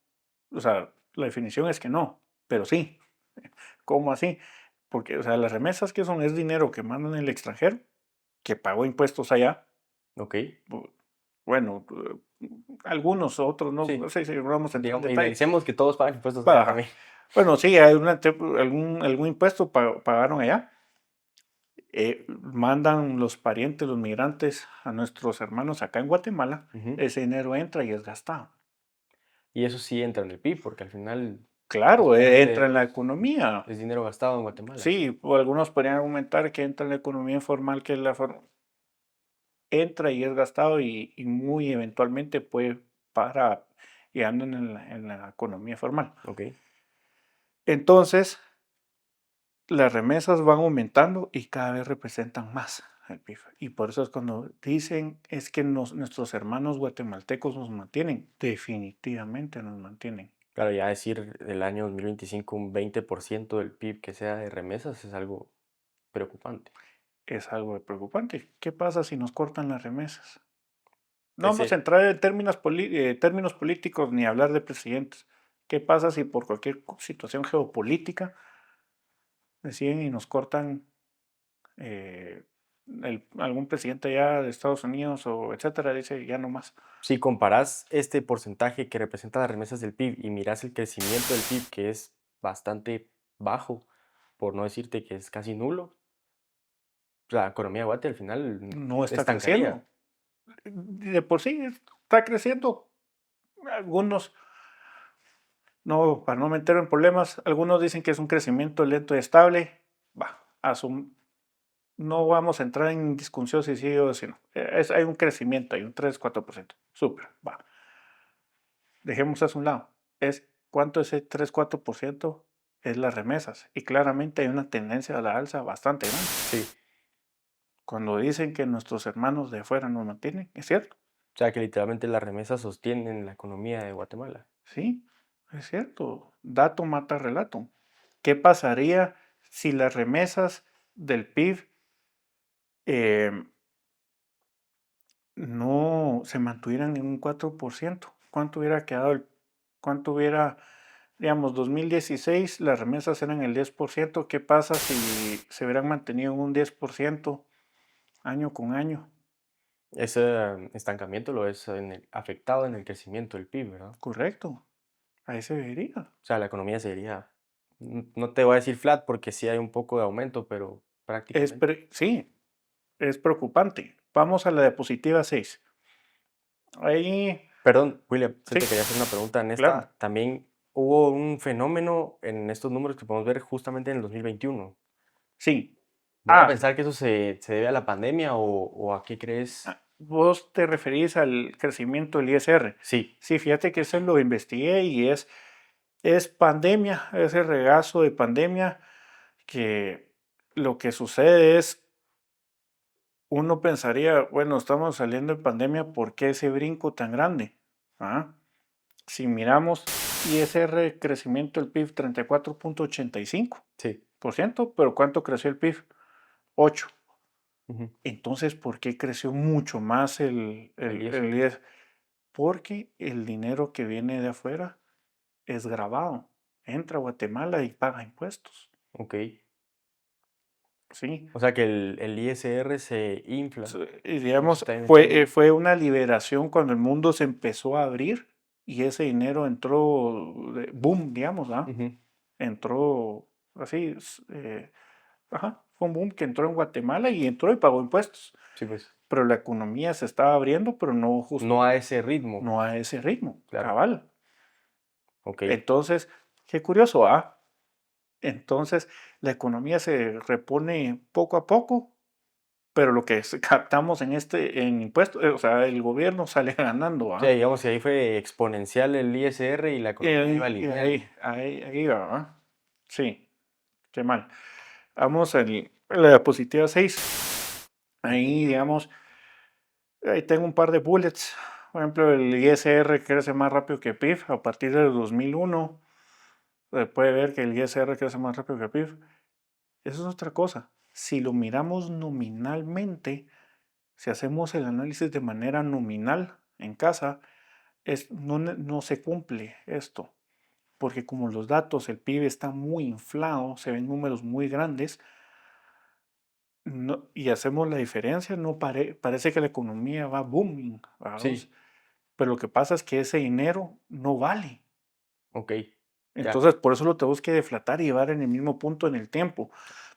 O sea, la definición es que no, pero sí. ¿Cómo así? Porque, o sea, las remesas que son es dinero que mandan el extranjero, que pagó impuestos allá. Ok, bu- Bueno, algunos, otros, no sí. sé si vamos a entrar en Digamos, detalle. idealicemos que todos pagan impuestos allá Baja. también. Bueno, sí, hay algún impuesto pagaron allá. Mandan los parientes, los migrantes, a nuestros hermanos acá en Guatemala. Ujú. Ese dinero entra y es gastado. Y eso sí entra en el PIB, porque al final, Claro, entra en básicamente, la economía. es dinero gastado en Guatemala. Sí, o algunos podrían argumentar que entra en la economía informal, que es la forma, entra y es gastado y muy eventualmente puede parar y andan en la economía formal. Ok. Entonces, las remesas van aumentando y cada vez representan más el PIB. Y por eso es cuando dicen es que nuestros hermanos guatemaltecos nos mantienen. Definitivamente nos mantienen. Claro, ya decir del año 2025 un 20% del PIB que sea de remesas es algo preocupante. Es algo preocupante. ¿Qué pasa si nos cortan las remesas? No vamos a Ese, entrar en términos políticos ni hablar de presidentes. ¿Qué pasa si por cualquier situación geopolítica deciden y nos cortan eh, algún presidente ya de Estados Unidos o etcétera, dice ya no más? si comparás este porcentaje que representa las remesas del PIB y miras el crecimiento del PIB, que es bastante bajo, por no decirte que es casi nulo, la economía de Guate al final no está estancaría. creciendo. De por sí está creciendo. Algunos, no, para no meter en problemas, algunos dicen que es un crecimiento lento y estable. Va, no vamos a entrar en discusión si sí o si no. Hay un crecimiento, hay un 3-4%. Súper, va. Dejemos eso a un lado. ¿Cuánto ese 3-4%? Es las remesas. Y claramente hay una tendencia a la alza bastante grande. Sí. Cuando dicen que nuestros hermanos de afuera nos mantienen, es cierto. O sea, que literalmente las remesas sostienen la economía de Guatemala. Sí, es cierto. Dato mata relato. ¿Qué pasaría si las remesas del PIB no se mantuvieran en un 4%? ¿Cuánto hubiera, digamos, 2016, las remesas eran el 10%? ¿Qué pasa si se hubieran mantenido en un 10% año con año? Ese estancamiento lo es afectado en el crecimiento del PIB, ¿verdad? Correcto, ahí se vería. O sea, la economía sería, no te voy a decir flat porque sí hay un poco de aumento, pero prácticamente. Sí, es preocupante. Vamos a la diapositiva 6. Ahí, Perdón, William, se sí, te quería hacer una pregunta. En claro. esta también hubo un fenómeno en estos números que podemos ver justamente en el 2021. Sí. ¿Vas a Ah, pensar que eso se debe a la pandemia o a qué crees? vos te referís al crecimiento del ISR. Sí, Sí, fíjate que eso lo investigué y es pandemia, ese regazo de pandemia que lo que sucede es, uno pensaría, bueno, estamos saliendo de pandemia, ¿por qué ese brinco tan grande? ¿Ah? Si miramos ISR, crecimiento del PIB 34,85%, sí. pero ¿cuánto creció el PIB? 8. Ujú. Entonces, ¿por qué creció mucho más El el ISR. 10? Porque el dinero que viene de afuera es grabado. Entra a Guatemala y paga impuestos. Ok. Sí. O sea que el ISR se infla. Y Eso digamos, está en Estados Unidos. fue una liberación cuando el mundo se empezó a abrir y ese dinero entró, boom, digamos, ¿ah? Ujú. Entró así, ajá, fue un boom que entró en Guatemala y entró y pagó impuestos. Sí, pues. Pero la economía se estaba abriendo, pero no justo, No a ese ritmo. no a ese ritmo, Claro. cabal. Ok. Entonces, qué curioso, ¿ah? Entonces, la economía se repone poco a poco, pero lo que captamos en impuestos, o sea, el gobierno sale ganando, O sea, ¿ah? digamos que ahí fue exponencial el ISR y la economía iba Y lineal. ahí va, ¿ah? Sí, qué mal. Vamos a la diapositiva 6. Ok. Ahí, digamos, ahí tengo un par de bullets. Por ejemplo, el ISR crece más rápido que PIB a partir del 2001. Se puede ver que el ISR crece más rápido que PIB. Eso es otra cosa. Si lo miramos nominalmente, si hacemos el análisis de manera nominal en casa, no se cumple esto, porque como los datos, el PIB está muy inflado, se ven números muy grandes, y hacemos la diferencia, no parece que la economía va booming, vamos, Sí. pero lo que pasa es que ese dinero no vale. Ok. Ya. Entonces, por eso lo tenemos que deflatar y llevar en el mismo punto en el tiempo.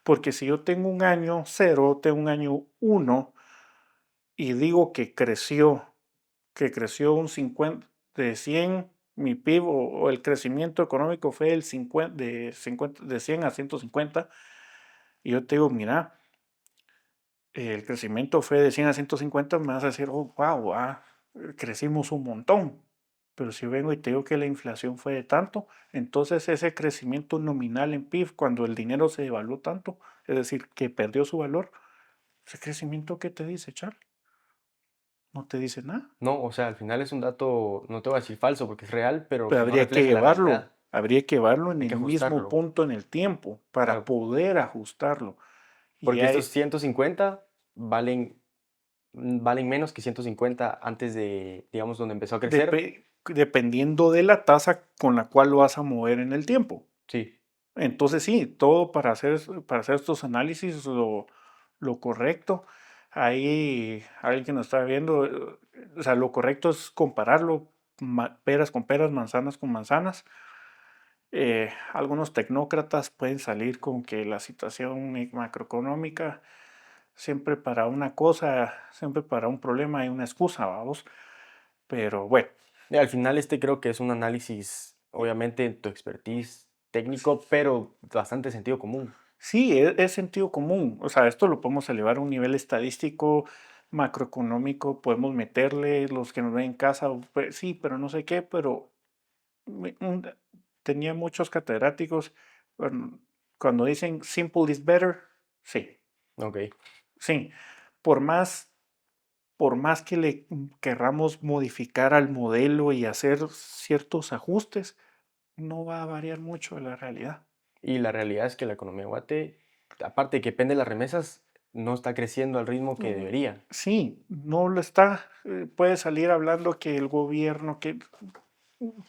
Porque si yo tengo un año cero, tengo un año uno, y digo que creció un 50, de 100, mi PIB o el crecimiento económico fue de 100 a 150, y yo te digo, mira, el crecimiento fue de 100 a 150, me vas a decir, oh, wow, crecimos un montón. Pero si vengo y te digo que la inflación fue de tanto, entonces ese crecimiento nominal en PIB, cuando el dinero se devaluó tanto, es decir, que perdió su valor, ese crecimiento, ¿qué te dice, Charles? No te dice nada. No, o sea, al final es un dato, no te voy a decir falso porque es real, pero Pero que no refleja la realidad. habría que llevarlo en Hay el que mismo ajustarlo. punto en el tiempo para Claro, poder ajustarlo. Y porque estos hay, 150 valen menos que 150 antes de, digamos, donde empezó a crecer. dependiendo de la tasa con la cual lo vas a mover en el tiempo. Sí. Entonces sí, todo para hacer estos análisis, lo correcto. Ahí alguien que nos está viendo, o sea, lo correcto es compararlo, peras con peras, manzanas con manzanas. Algunos tecnócratas pueden salir con que la situación macroeconómica Siempre para una cosa, siempre para un problema hay una excusa, vamos. Pero bueno, Y al final creo que es un análisis, obviamente, tu expertise técnico, pero bastante sentido común. sí, es sentido común. O sea, esto lo podemos elevar a un nivel estadístico, macroeconómico, podemos meterle los que nos ven en casa, pues, sí, pero no sé qué, pero me- un- tenía muchos catedráticos, bueno, cuando dicen simple is better, sí, Ok. sí, por más, por más que le querramos modificar al modelo y hacer ciertos ajustes, no va a variar mucho de la realidad. Y la realidad es que la economía de Guate, aparte de que depende de las remesas, no está creciendo al ritmo que debería. Sí, no lo está. Puede salir hablando que el gobierno, que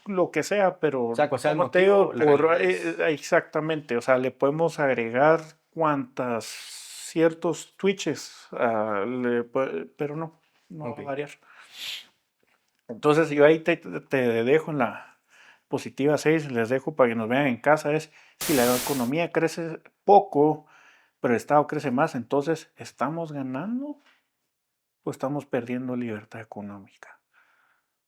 lo que sea, O pero sea, cual sea el como te motivo, digo, la realidad es... exactamente, o sea, le podemos agregar cuantas ciertos twitches, pero no va Ok, a variar. Entonces, yo ahí te dejo en la positiva 6, les dejo para que nos vean en casa, es si la economía crece poco, pero el Estado crece más, entonces, ¿estamos ganando o estamos perdiendo libertad económica?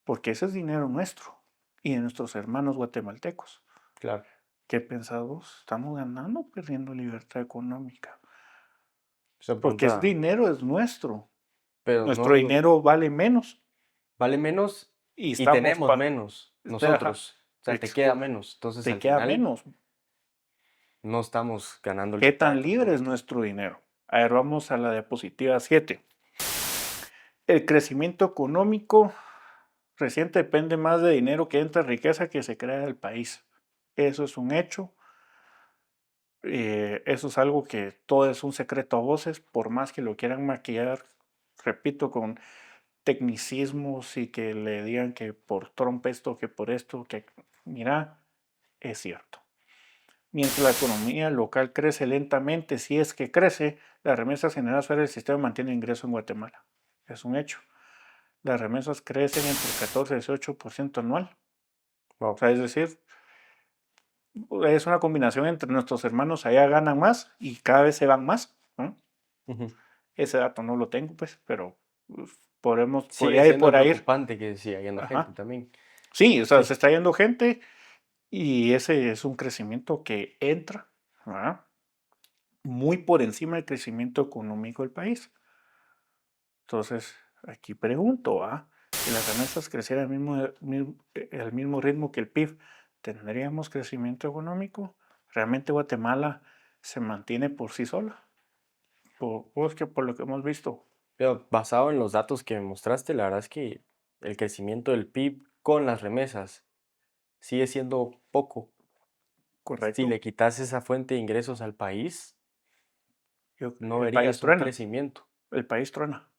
Porque ese es dinero nuestro y de nuestros hermanos guatemaltecos. claro. ¿Qué pensás vos? ¿Estamos ganando o perdiendo libertad económica? Esa Porque ese pregunta, dinero es nuestro. pero Nuestro no, dinero vale menos vale menos y y estamos tenemos menos Ajá, nosotros. O sea, te queda menos. Entonces, te al queda final, menos. no estamos ganando ¿Qué libertad tan libre es económica. nuestro dinero? A ver, vamos a la diapositiva 7. El crecimiento económico reciente depende más de dinero que entra, riqueza que se crea en el país. Eso es un hecho. Eso es algo que todo es un secreto a voces, por más que lo quieran maquillar, repito, con tecnicismos y que le digan que por Trump esto, que por esto, que mira, es cierto. Mientras la economía local crece lentamente, si es que crece, las remesas generadas fuera del sistema mantienen ingreso en Guatemala. Es un hecho. Las remesas crecen entre 14 y 18% anual. O Wow. sea, es decir, es una combinación entre nuestros hermanos allá ganan más y cada vez se van más, ¿no? Ujú. Ese dato no lo tengo, pues, pero Sigue podría ir siendo por ahí. preocupante que siga yendo gente Ajá. también. Sí, o sea, Sí, se está yendo gente y ese es un crecimiento que entra, ¿verdad? Muy por encima del crecimiento económico del país. Entonces, aquí pregunto, ¿ah? Si las remesas crecieran al mismo ritmo que el PIB, ¿tendríamos crecimiento económico? ¿Realmente Guatemala se mantiene por sí sola? Pues que por lo que hemos visto, pero basado en los datos que me mostraste, la verdad es que el crecimiento del PIB con las remesas sigue siendo poco. Si correcto. le quitas esa fuente de ingresos al país, no El país verías un truena, crecimiento. el país truena,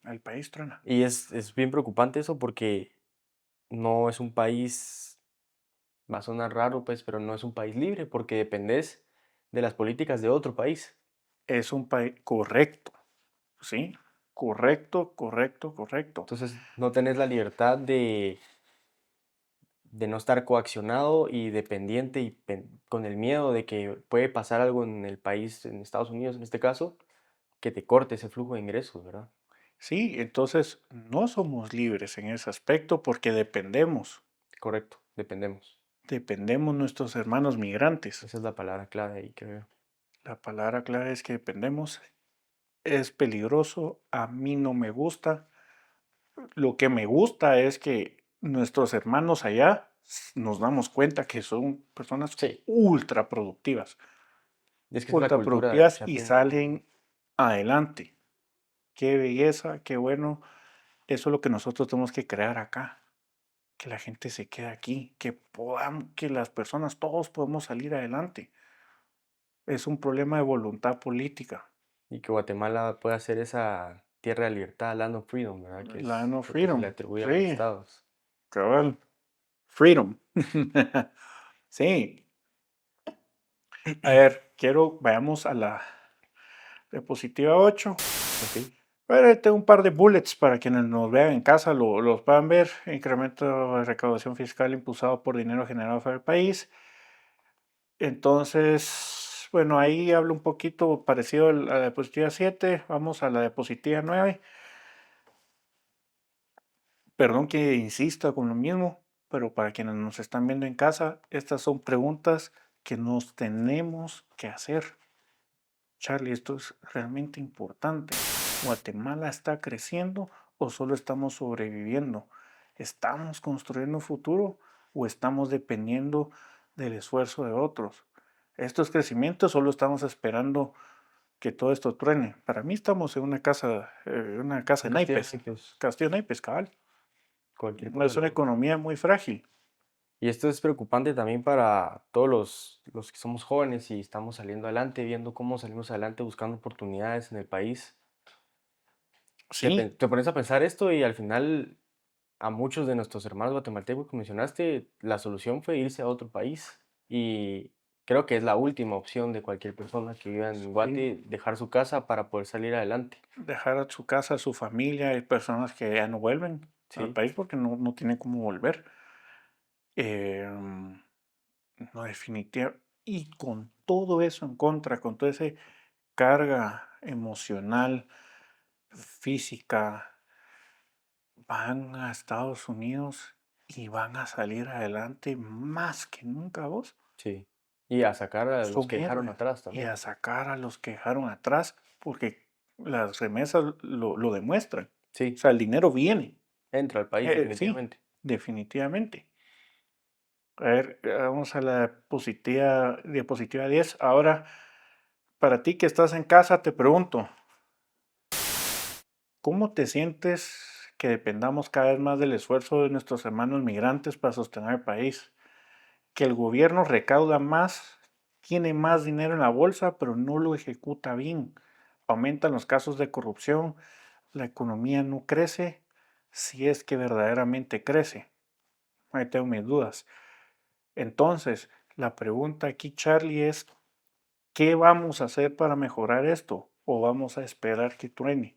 el país truena. Y es bien preocupante eso porque no es un país, va a sonar raro pues, pero no es un país libre porque dependes de las políticas de otro país. Es un país correcto, ¿sí? Correcto, correcto, correcto. Entonces no tenés la libertad de no estar coaccionado y dependiente y con el miedo de que puede pasar algo en el país, en Estados Unidos en este caso, que te corte ese flujo de ingresos, ¿verdad? Sí, entonces no somos libres en ese aspecto porque Correcto, dependemos. dependemos nuestros hermanos migrantes. Esa es la palabra clave ahí, creo yo. La palabra clave es que dependemos. Es peligroso, a mí no me gusta. Lo que me gusta es que nuestros hermanos allá nos damos cuenta que son personas Sí, es que es la ultra cultura de productivas echar y tiempo. salen adelante. Qué belleza, qué bueno. Eso es lo que nosotros tenemos que crear acá, que la gente se quede aquí, que podamos, que las personas, todos podemos salir adelante. Es un problema de voluntad política. Y que Guatemala pueda ser esa tierra de libertad, land of freedom, ¿verdad? Que La es no lo que se le freedom. atribuye a los Sí, estados. cabal. Freedom. Sí. A ver, vayamos a la diapositiva 8. Ok, Pero ahí tengo un par de bullets para quienes nos vean en casa, los puedan ver. Incremento de recaudación fiscal impulsado por dinero generado fuera del país. Entonces, Bueno, ahí hablo un poquito parecido a la diapositiva 7. Vamos a la diapositiva 9. Perdón que insista con lo mismo, pero para quienes nos están viendo en casa, estas son preguntas que nos tenemos que hacer. Charlie, esto es realmente importante. ¿Guatemala está creciendo o solo estamos sobreviviendo? ¿Estamos construyendo un futuro o estamos dependiendo del esfuerzo de otros? Esto es crecimiento, solo estamos esperando que todo esto truene. Para mí estamos en una casa Un de castillo de naipes, naipes, castillo de naipes, cabal. cualquier cosa Es le una puede pasar. economía muy frágil. Y esto es preocupante también para todos los que somos jóvenes y estamos saliendo adelante, viendo cómo salimos adelante, buscando oportunidades en el país. Sí, Te pones a pensar esto y al final a muchos de nuestros hermanos guatemaltecos que mencionaste, la solución fue irse a otro país. Y creo que es la última opción de cualquier persona que viva en sí. Guate, dejar su casa para poder salir adelante. Dejar a su casa, a su familia, hay personas que ya no vuelven al Sí, país porque no tienen cómo volver. No, definitivamente. Y con todo eso en contra, con toda esa carga emocional, física, van a Estados Unidos y van a salir adelante más que nunca vos. sí. Y a sacar a los Son que dejaron héroes. atrás Y también. a sacar a los que dejaron atrás, porque las remesas lo demuestran. O Sí, sea, el dinero viene. entra al país Sí, definitivamente. definitivamente. A ver, vamos a la diapositiva 10. Ahora, para ti que estás en casa, te pregunto, ¿cómo te sientes que dependamos cada vez más del esfuerzo de nuestros hermanos migrantes para sostener el país? Que el gobierno recauda más, tiene más dinero en la bolsa, pero no lo ejecuta bien. Aumentan los casos de corrupción, la economía no crece, si es que verdaderamente crece. Ahí tengo mis dudas. Entonces, la pregunta aquí, Charlie, es, ¿qué vamos a hacer para mejorar esto? ¿O vamos a esperar que truene?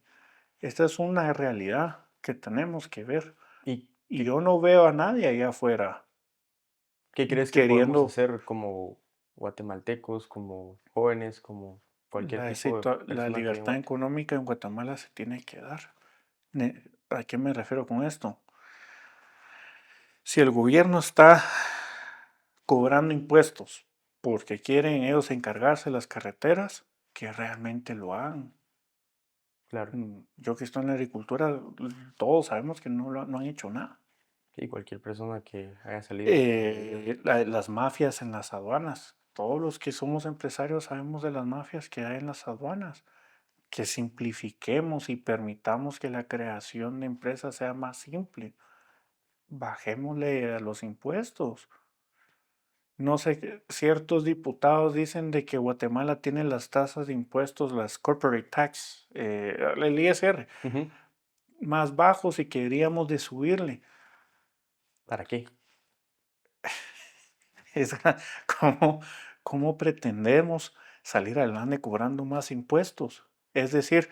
Esta es una realidad que tenemos que ver. ¿Y Y yo no veo a nadie allá afuera qué crees que podemos queriendo. hacer como guatemaltecos, como jóvenes, como cualquier tipo de La persona que vive en libertad Guate? económica en Guatemala se tiene que dar. ¿A qué me refiero con esto? Si el gobierno está cobrando impuestos porque quieren ellos encargarse de las carreteras, que realmente lo hagan. Claro, Yo que estoy en la agricultura, todos sabemos que no han hecho nada. sí, cualquier persona que haya salido. Las mafias en las aduanas. Todos los que somos empresarios sabemos de las mafias que hay en las aduanas. Que simplifiquemos y permitamos que la creación de empresas sea más simple. Bajémosle a los impuestos. No sé, ciertos diputados dicen de que Guatemala tiene las tasas de impuestos, las corporate tax, el ISR, Ujú. más bajos y que deberíamos de subirle. ¿Para qué? Es, ¿cómo, cómo pretendemos salir adelante cobrando más impuestos? Es decir,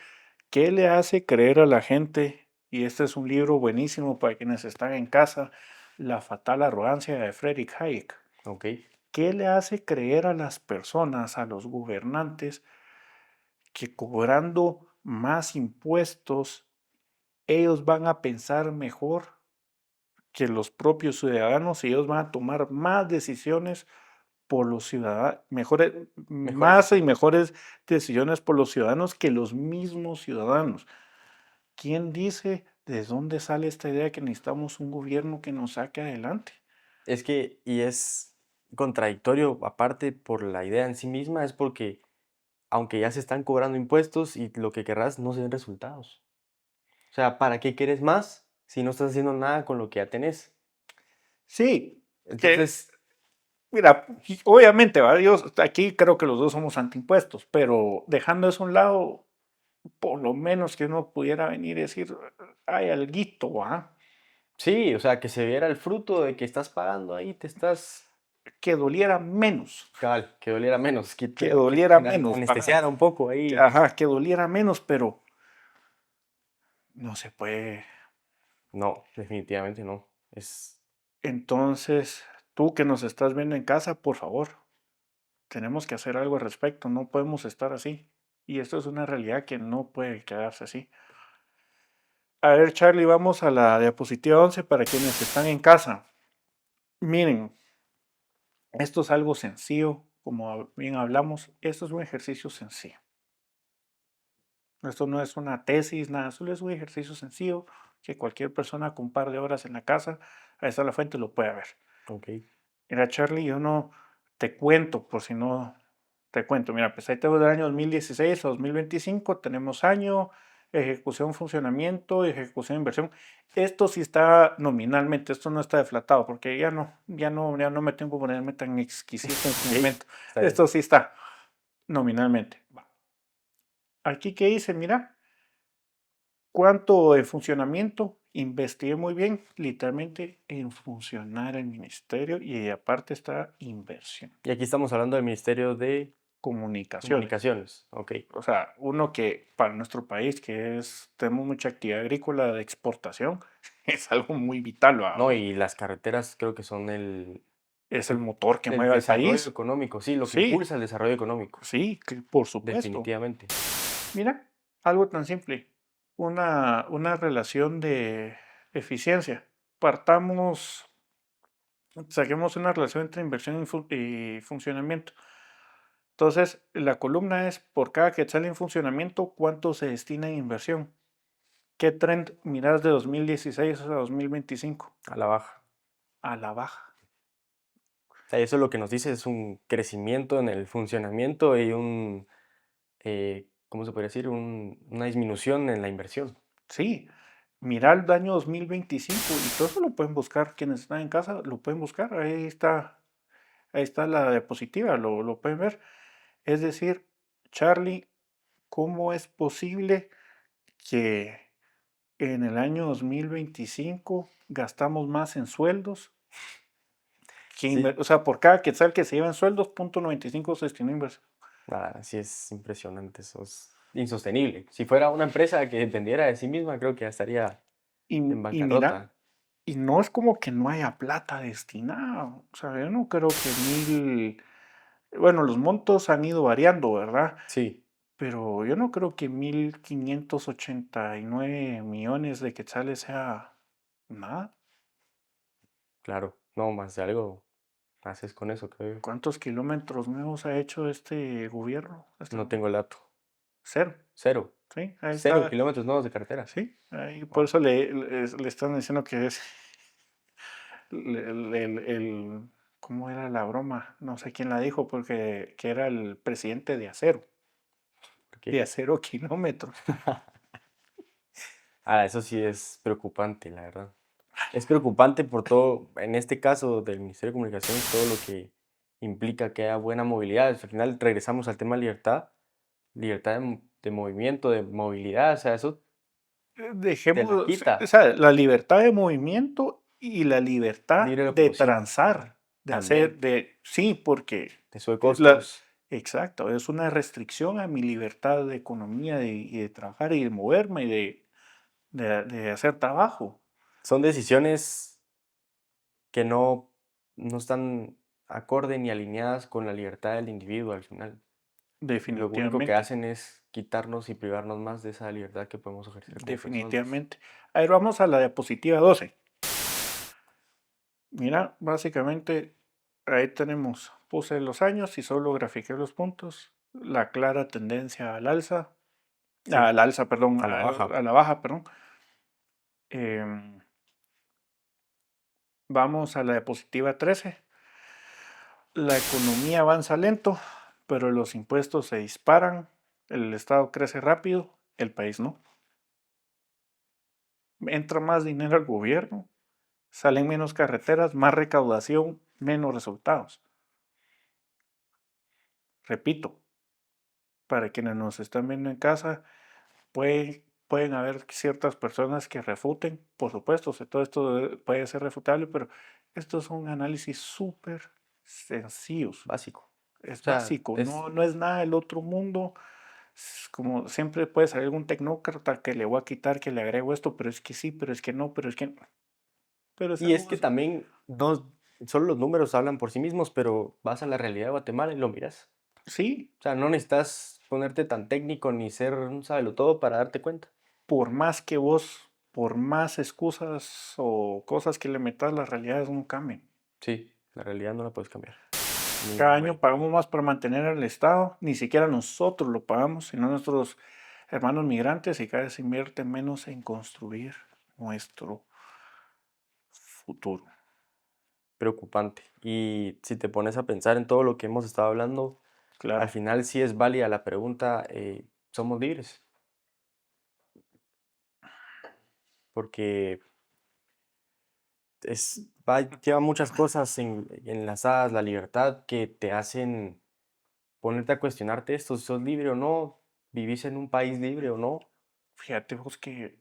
¿qué le hace creer a la gente? Y este es un libro buenísimo para quienes están en casa, La fatal arrogancia de Friedrich Hayek. Ok, ¿Qué le hace creer a las personas, a los gobernantes, que cobrando más impuestos ellos van a pensar mejor que los propios ciudadanos y ellos van a tomar más decisiones por los ciudadanos, mejores más y decisiones. mejores decisiones por los ciudadanos que los mismos ciudadanos? ¿Quién dice de dónde sale esta idea que necesitamos un gobierno que nos saque adelante? Es que, y es contradictorio aparte por la idea en sí misma, es porque aunque ya se están cobrando impuestos y lo que querrás, no se ven resultados. O sea, ¿para qué quieres más si no estás haciendo nada con lo que ya tenés? Sí, que Entonces, mira, y obviamente, ¿va? Yo aquí creo que los dos somos antiimpuestos, pero dejando eso a un lado, por lo menos que uno pudiera venir y decir, hay alguito, ¿va? sí, o sea, que se viera el fruto de que estás pagando ahí, te estás, Que doliera menos, cabal, que doliera menos, que que doliera te menos, ¿va? anestesiara un poco ahí. Ajá, que doliera menos, pero no se puede. No, definitivamente no. Es, Entonces, tú que nos estás viendo en casa, por favor, tenemos que hacer algo al respecto, no podemos estar así. Y esto es una realidad que no puede quedarse así. A ver, Charlie, vamos a la diapositiva 11 para quienes están en casa. Miren, esto es algo sencillo, como bien hablamos, esto es un ejercicio sencillo. Esto no es una tesis, nada, solo es un ejercicio sencillo que cualquier persona con un par de horas en la casa, ahí está la fuente, lo puede ver. Ok. Mira, Charlie, yo no te cuento, por si no te cuento. Mira, pues ahí tengo del año 2016 a 2025, tenemos año, ejecución, funcionamiento, ejecución, inversión. Esto sí está nominalmente, esto no está deflatado, porque ya no me tengo que ponerme tan exquisito en su Ok, momento. está bien. Esto sí está nominalmente. Va. Aquí que dice, mira, cuánto en funcionamiento, investigué muy bien, literalmente en funcionar el ministerio y aparte está inversión. Y aquí estamos hablando del Ministerio de Comunicaciones. Comunicaciones. Ok. O sea, uno que para nuestro país, tenemos mucha actividad agrícola de exportación, es algo muy vital, No, ¿va? y las carreteras creo que son Es el motor que el mueve al desarrollo país. económico, sí, lo que Sí, impulsa el desarrollo económico, sí, por supuesto. definitivamente. Mira, algo tan simple, una relación de eficiencia. Partamos, saquemos una relación entre inversión y funcionamiento. Entonces, la columna es por cada quetzal en funcionamiento, ¿cuánto se destina en inversión? ¿Qué trend miras de 2016 a 2025? A la baja. A la baja. O sea, eso lo que nos dice es un crecimiento en el funcionamiento y ¿cómo se podría decir? Una disminución en la inversión. Sí, mira el año 2025 y todo eso lo pueden buscar. Quienes están en casa lo pueden buscar. Ahí está la diapositiva, lo pueden ver. Es decir, Charlie, ¿cómo es posible que en el año 2025 gastamos más en sueldos Sí, o sea, por cada quetzal que se lleva en sueldos, 0.95 se destinó a inversión. nada, sí es impresionante, eso es insostenible. Si fuera una empresa que dependiera de sí misma, creo que ya estaría en Y mira, bancarrota. y no es como que no haya plata destinada. O sea, yo no creo que bueno, los montos han ido variando, ¿verdad? Sí, Pero yo no creo que 1.589 millones de quetzales sea nada. claro, no, más de algo haces con eso, creo yo. ¿Cuántos kilómetros nuevos ha hecho este gobierno? No tengo el dato. Cero. Cero. Sí, ahí Cero está. kilómetros nuevos de carretera. Sí, ahí por Wow. eso le están diciendo que es ¿cómo era la broma? No sé quién la dijo, porque que era el presidente ¿Por de qué? acero kilómetros. Ah, eso sí es preocupante, la verdad. Es preocupante por todo, en este caso del Ministerio de Comunicaciones, todo lo que implica que haya buena movilidad. Al final regresamos al tema de libertad, libertad de movimiento, de movilidad, o sea, eso te la Dejemos, o quita. sea, la libertad de movimiento y la libertad Libre de locomoción, transar, de hacer, también, sí, porque te sube la, costos. exacto, es una restricción a mi libertad de economía y de trabajar y de moverme y de hacer trabajo. Son decisiones que no están acorde ni alineadas con la libertad del individuo al final. Lo único que Definitivamente, hacen es quitarnos y privarnos más de esa libertad que podemos ejercer como personas. definitivamente. A ver, vamos a la diapositiva 12. Mira, básicamente ahí tenemos, puse los años y solo grafiqué los puntos, la clara tendencia Sí, perdón, a la baja. a la baja, perdón. Vamos a la diapositiva 13. La economía avanza lento, pero los impuestos se disparan, el Estado crece rápido, el país no. Entra más dinero al gobierno, salen menos carreteras, más recaudación, menos resultados. Repito, para quienes nos están viendo en casa, pueden haber ciertas personas que refuten, por supuesto, todo esto puede ser refutable, pero estos son análisis súper sencillos. Básico. Es O sea, básico, es, no es nada del otro mundo. Como siempre puede salir algún tecnócrata que le voy a quitar, que le agrego esto, pero es que sí, pero es que no, pero es que no. Pero es y algo es que básico. también no, solo los números hablan por sí mismos, pero vas a la realidad de Guatemala y lo miras. Sí, O sea, no necesitas ponerte tan técnico ni ser un todo para darte cuenta. por más que vos, por más excusas o cosas que le metas, las realidades no cambian. Sí, la realidad no la puedes cambiar. Ni Cada un año güey. pagamos más para mantener al Estado, ni siquiera nosotros lo pagamos, sino nuestros hermanos migrantes y cada vez se invierte menos en construir nuestro futuro. Preocupante. Y si te pones a pensar en todo lo que hemos estado hablando, al Claro, final sí es válida la pregunta, ¿somos libres? Porque lleva muchas cosas enlazadas, la libertad, que te hacen ponerte a cuestionarte esto, si sos libre o no, vivís en un país libre o no. fíjate vos que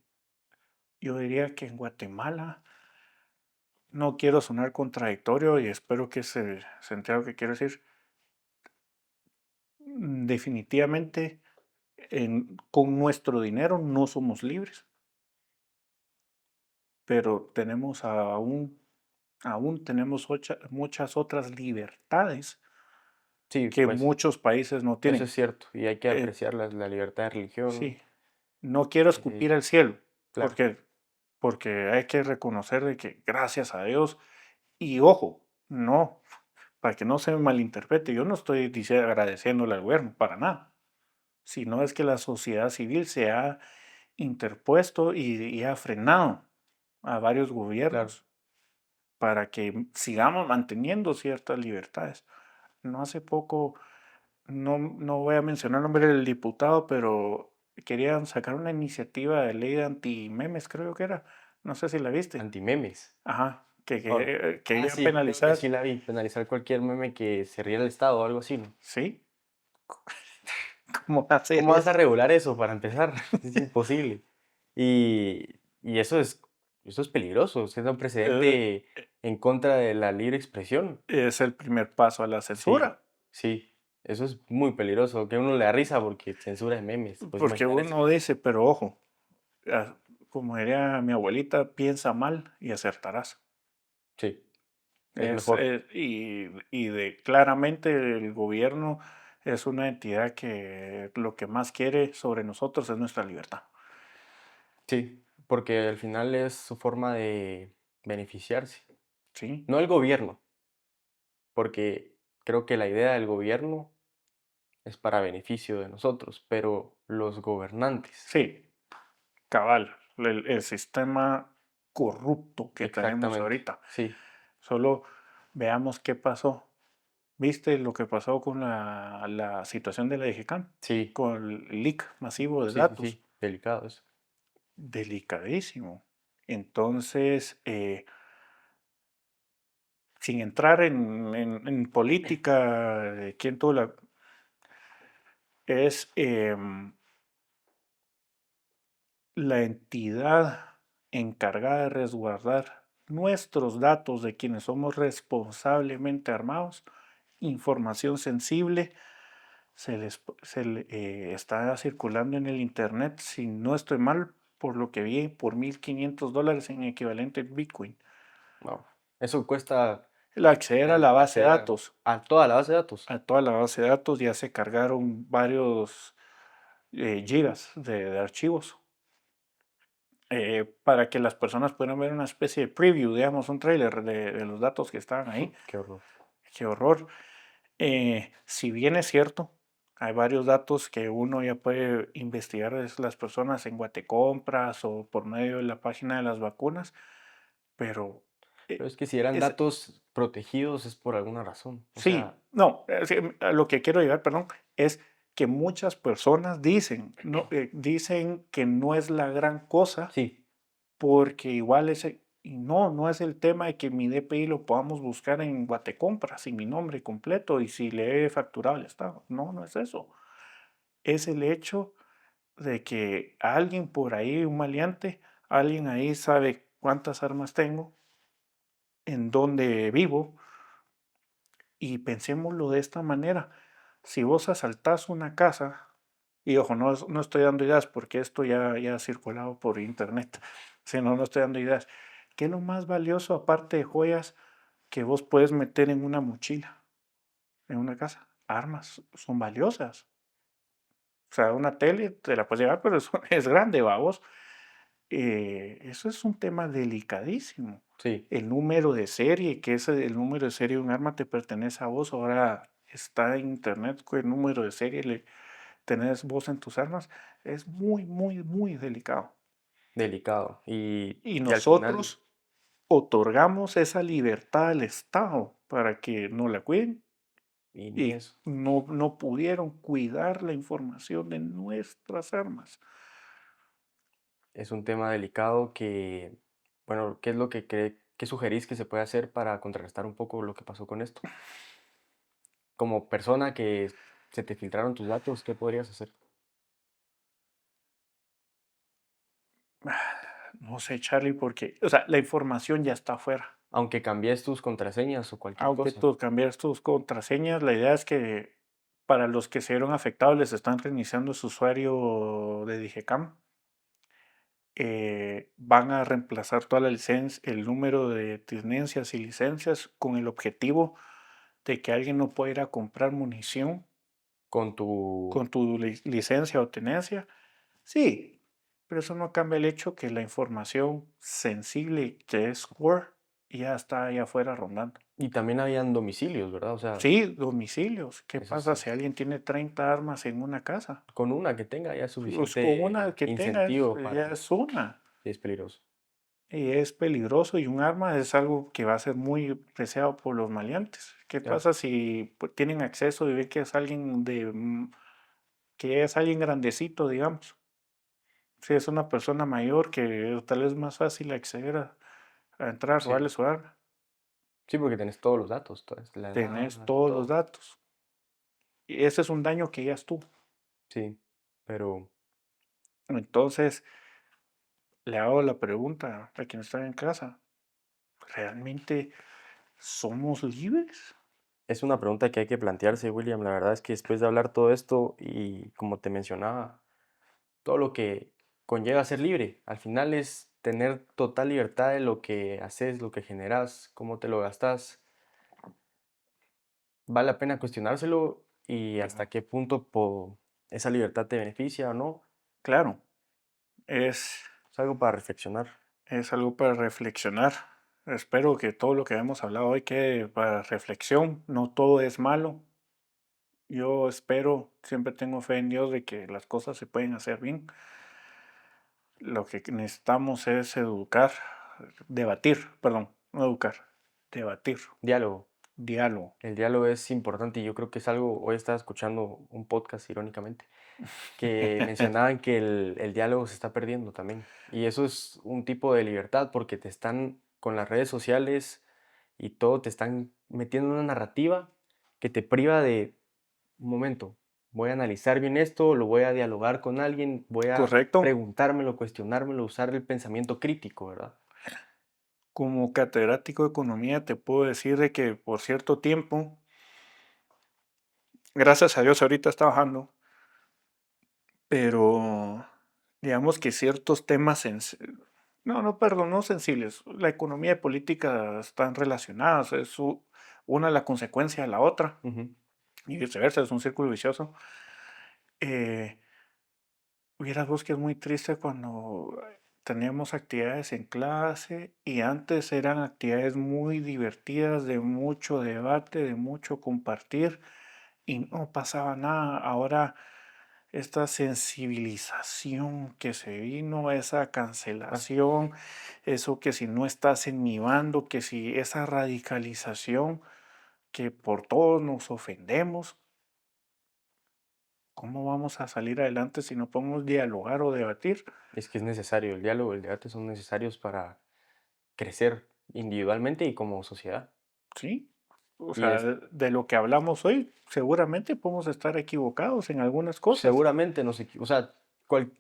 yo diría que en Guatemala, no quiero sonar contradictorio y espero que se entienda lo que quiero decir. Definitivamente, con nuestro dinero no somos libres, pero tenemos aún tenemos muchas otras libertades Sí, que pues muchos países no eso tienen. es cierto y hay que Eh, apreciar la libertad de religión. sí, no quiero eh, escupir al cielo, claro, porque, porque hay que reconocer de que gracias a Dios, y ojo, no, para que no se me malinterprete, yo no estoy agradeciéndole al gobierno, para nada, sino es que la sociedad civil se ha interpuesto y ha frenado a varios claro, gobiernos para que sigamos manteniendo ciertas libertades. No hace poco, no voy a mencionar el nombre del diputado, pero querían sacar una iniciativa de ley de antimemes, creo que era. No sé si la viste. antimemes. Ajá, Oh, querían sí, creo que penalizar, sí la vi, penalizar cualquier meme que se ría el Estado o algo así, ¿no? ¿sí? ¿Cómo hacer ¿Cómo vas a eso? regular eso para empezar? Es imposible. Y eso es peligroso, es un Eh, precedente en contra de la libre expresión. es el primer paso a la Sí, censura, sí, eso es muy peligroso, que a uno le da risa porque censura de memes, pues porque imaginar eso. uno dice, pero ojo, ah, como diría mi abuelita, piensa mal y acertarás. Sí, es mejor. Claramente el gobierno es una entidad que lo que más quiere sobre nosotros es nuestra libertad. Sí, porque al final es su forma de beneficiarse. Sí, No el gobierno, porque creo que la idea del gobierno es para beneficio de nosotros, pero los gobernantes, sí, cabal, el sistema corrupto que tenemos exactamente, ahorita. sí, Solo veamos qué pasó. ¿Viste lo que pasó con la situación de la DGCAM? sí, Con el leak masivo de sí, sí, datos. sí, delicado eso. Delicadísimo. Entonces, sin entrar en política, de quién tuvo es la entidad encargada de resguardar nuestros datos de quienes somos responsablemente armados, información sensible, está circulando en el internet, si no estoy mal, por lo que vi, por $1,500 en equivalente Bitcoin. No, eso cuesta El acceder a la base de acceder a, datos. a toda la base de datos. A toda la base de datos ya se cargaron varios gigas de archivos para que las personas puedan ver una especie de preview, digamos, un trailer de los datos que estaban ahí. Qué horror. Qué horror. Si bien es cierto, hay varios datos que uno ya puede investigar de las personas en Guatecompras o por medio de la página de las vacunas, pero Pero eh, es que si eran es, datos protegidos es por alguna razón. O sea, sí, no, sí, a lo que quiero llegar, perdón, es que muchas personas dicen, no, dicen que no es la gran cosa sí, porque igual y no es el tema de que mi DPI lo podamos buscar en Guatecompra sin mi nombre completo y si le he facturado al Estado. No, no es eso. Es el hecho de que alguien por ahí, un maleante, alguien ahí sabe cuántas armas tengo, en dónde vivo, y pensémoslo de esta manera. Si vos asaltás una casa, y ojo, no estoy dando ideas porque esto ya ha circulado por internet, sino no estoy dando ideas. ¿Qué es lo más valioso aparte de joyas que vos puedes meter en una mochila, en una casa. Armas son valiosas. O sea, una tele te la puedes llevar, pero es grande, vamos. Eso es un tema delicadísimo. Sí, El número de serie, que es el número de serie de un arma te pertenece a vos. Ahora está en internet con el número de serie, le tenés vos en tus armas. Es muy, muy, muy delicado. delicado. Y Y al final, nosotros otorgamos esa libertad al Estado para que nos la cuiden y ni y eso. no pudieron cuidar la información de nuestras armas. Es un tema delicado que, bueno, ¿qué es lo que qué sugerís que se puede hacer para contrarrestar un poco lo que pasó con esto? Como persona que se te filtraron tus datos, ¿qué podrías hacer? No sé, Charlie, porque, o sea, la información ya está afuera. Aunque cambies tus contraseñas o cualquier Aunque cosa, tú cambias tus contraseñas, la idea es que para los que se vieron afectados les están reiniciando su usuario de Digicam. Van a reemplazar toda la licencia, el número de tenencias y licencias con el objetivo de que alguien no pueda ir a comprar munición con tu... con tu licencia o tenencia. Sí, pero eso no cambia el hecho que la información sensible que es core ya está ahí afuera rondando. Y también habían domicilios, ¿verdad? O sea, Sí, domicilios. ¿Qué eso pasa sí. si alguien tiene 30 armas en una casa? Con una que tenga ya es Pues con una suficiente que tengas, incentivo ya para... es una. Sí, es peligroso. Y es peligroso y un arma es algo que va a ser muy preciado por los maleantes. ¿Qué Claro. pasa si pues, tienen acceso y ven que es alguien que es alguien grandecito, digamos? Si es una persona mayor que tal vez es más fácil acceder a entrar, Sí. robarle su arma. Sí, porque tenés todos los datos, toda la Tenés edad, todos los todo. datos. Y ese es un daño que ya estuvo. Sí, pero Entonces, le hago la pregunta a quien está en casa. ¿Realmente somos libres? es una pregunta que hay que plantearse, William. La verdad es que después de hablar todo esto y como te mencionaba, todo lo que conlleva ser libre, al final es tener total libertad de lo que haces, lo que generas, cómo te lo gastas. Vale la pena cuestionárselo y hasta Claro. qué punto esa libertad te beneficia o no. Claro, es, Es algo para reflexionar. es algo para reflexionar. Espero que todo lo que hemos hablado hoy quede para reflexión. No todo es malo. Yo espero, siempre tengo fe en Dios de que las cosas se pueden hacer bien. Lo que necesitamos es educar, debatir, perdón, no educar, debatir, Diálogo. diálogo. El diálogo es importante y yo creo que es algo, hoy estaba escuchando un podcast irónicamente, que mencionaban que el diálogo se está perdiendo también. Y eso es un tipo de libertad porque te están, con las redes sociales y todo, te están metiendo en una narrativa que te priva de, un momento, voy a analizar bien esto, lo voy a dialogar con alguien, voy a ¿Correcto? preguntármelo, cuestionármelo, usar el pensamiento crítico, ¿verdad? Como catedrático de economía te puedo decir de que por cierto tiempo, gracias a Dios ahorita está bajando, pero digamos que ciertos temas, perdón, no sensibles, la economía y política están relacionadas, es una la consecuencia de la otra Ujú. y viceversa, es un círculo vicioso. Eh, Vieras vos que es muy triste cuando teníamos actividades en clase y antes eran actividades muy divertidas, de mucho debate, de mucho compartir y no pasaba nada. Ahora esta sensibilización que se vino, esa Ah, cancelación, eso que si no estás en mi bando, que si esa radicalización que por todos nos ofendemos, ¿cómo vamos a salir adelante si no podemos dialogar o debatir? es que es necesario, el diálogo, el debate son necesarios para crecer individualmente y como sociedad. Sí, o Y sea, es, de lo que hablamos hoy, seguramente podemos estar equivocados en algunas cosas. seguramente o sea,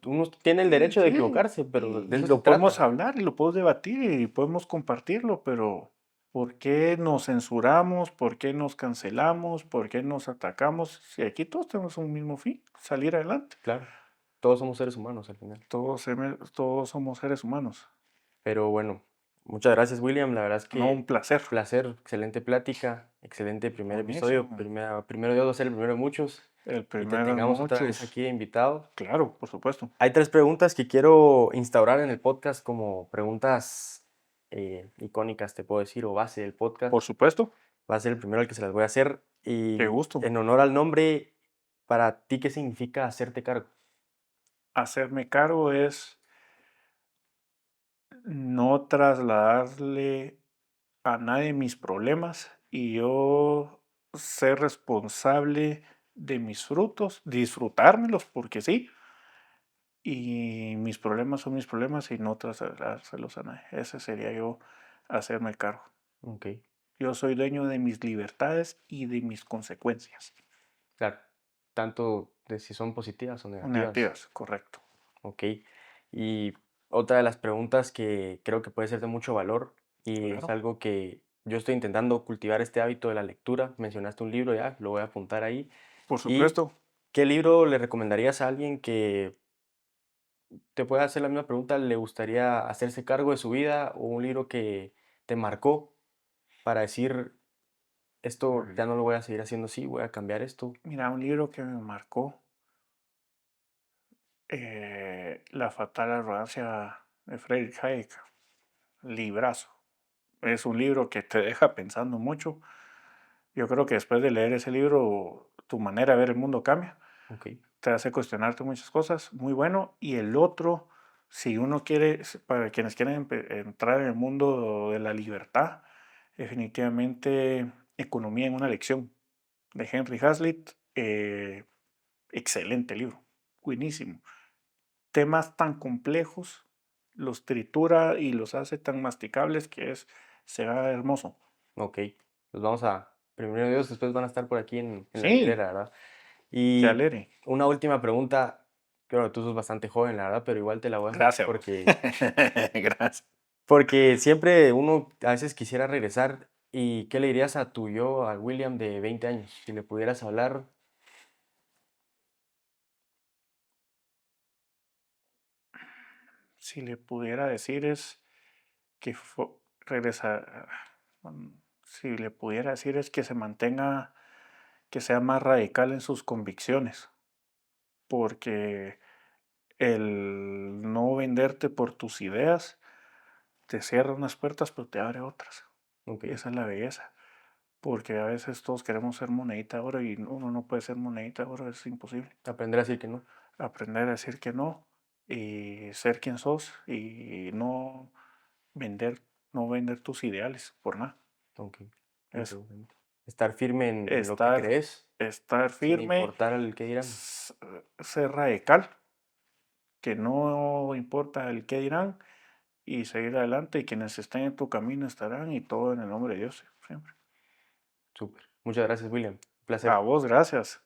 uno tiene el derecho de Sí, equivocarse, pero de y eso se lo podemos trata. hablar y lo podemos debatir y podemos compartirlo, pero ¿por qué nos censuramos? ¿Por qué nos cancelamos? ¿Por qué nos atacamos? Si aquí todos tenemos un mismo fin, salir adelante. Claro, todos somos seres humanos al final. Todos somos seres humanos. Pero bueno, Muchas gracias, William. La verdad es No, que un placer. placer, excelente plática, excelente primer episodio. Buenísimo. Primero Dios va a ser el primero de muchos El y te primero de tengamos otra vez muchos. aquí de invitado. Claro, por supuesto. Hay tres preguntas que quiero instaurar en el podcast como preguntas icónicas, te puedo decir, o base del podcast. Por supuesto. Va a ser el primero al que se las voy a hacer. Qué Y gusto. en honor al nombre, para ti, ¿qué significa hacerte cargo? Hacerme cargo es no trasladarle a nadie mis problemas y yo ser responsable de mis frutos, disfrutármelos porque sí, y mis problemas son mis problemas y no trasladárselos a nadie. Ese sería yo, hacerme cargo. Ok, Yo soy dueño de mis libertades y de mis consecuencias. claro. Tanto de si son positivas o negativas. Negativas, correcto. Ok. Y otra de las preguntas que creo que puede ser de mucho valor y es Claro, algo que yo estoy intentando cultivar este hábito de la lectura. Mencionaste un libro ya, lo voy a apuntar ahí. por ¿Y supuesto. qué libro le recomendarías a alguien que te pueda hacer la misma pregunta? ¿Le gustaría hacerse cargo de su vida o un libro que te marcó para decir, esto ya no lo voy a seguir haciendo así, voy a cambiar esto? Mira, un libro que me marcó, La fatal arrogancia de Friedrich Hayek, librazo. Es un libro que te deja pensando mucho. Yo creo que después de leer ese libro, tu manera de ver el mundo cambia. Ok, Te hace cuestionarte muchas cosas. Muy bueno. Y el otro, si uno quiere, para quienes quieren entrar en el mundo de la libertad, definitivamente Economía en una lección, de Henry Hazlitt. Excelente libro. Buenísimo. Temas tan complejos, los tritura y los hace tan masticables que se va hermoso. ok. Pues vamos a, primero Dios, después van a estar por aquí en la Sí, librera, ¿verdad? se Y alegre. una última pregunta, claro, tú sos bastante joven, la verdad, pero igual te la voy a hacer Gracias, bro. porque, Gracias. porque siempre uno a veces quisiera regresar. ¿Y qué le dirías a tu yo, a William de 20 años? Si le pudieras hablar, Si le pudiera decir es que regresa. Si le pudiera decir es que se mantenga, que sea más radical en sus convicciones, porque el no venderte por tus ideas te cierra unas puertas, pero te abre otras. ok, Y esa es la belleza. Porque a veces todos queremos ser monedita de oro y uno no puede ser monedita de oro, es imposible. aprender a decir que no. Aprender a decir que no y ser quien sos y vender, no vender tus ideales por nada. Ok, Eso. interesante. Estar firme en lo que Estar, crees, estar sin firme, importar el que dirán. s- ser radical, que no importa el qué dirán y seguir adelante y quienes estén en tu camino estarán y todo en el nombre de Dios, siempre. Súper. Muchas gracias, William. Un A placer. vos, gracias.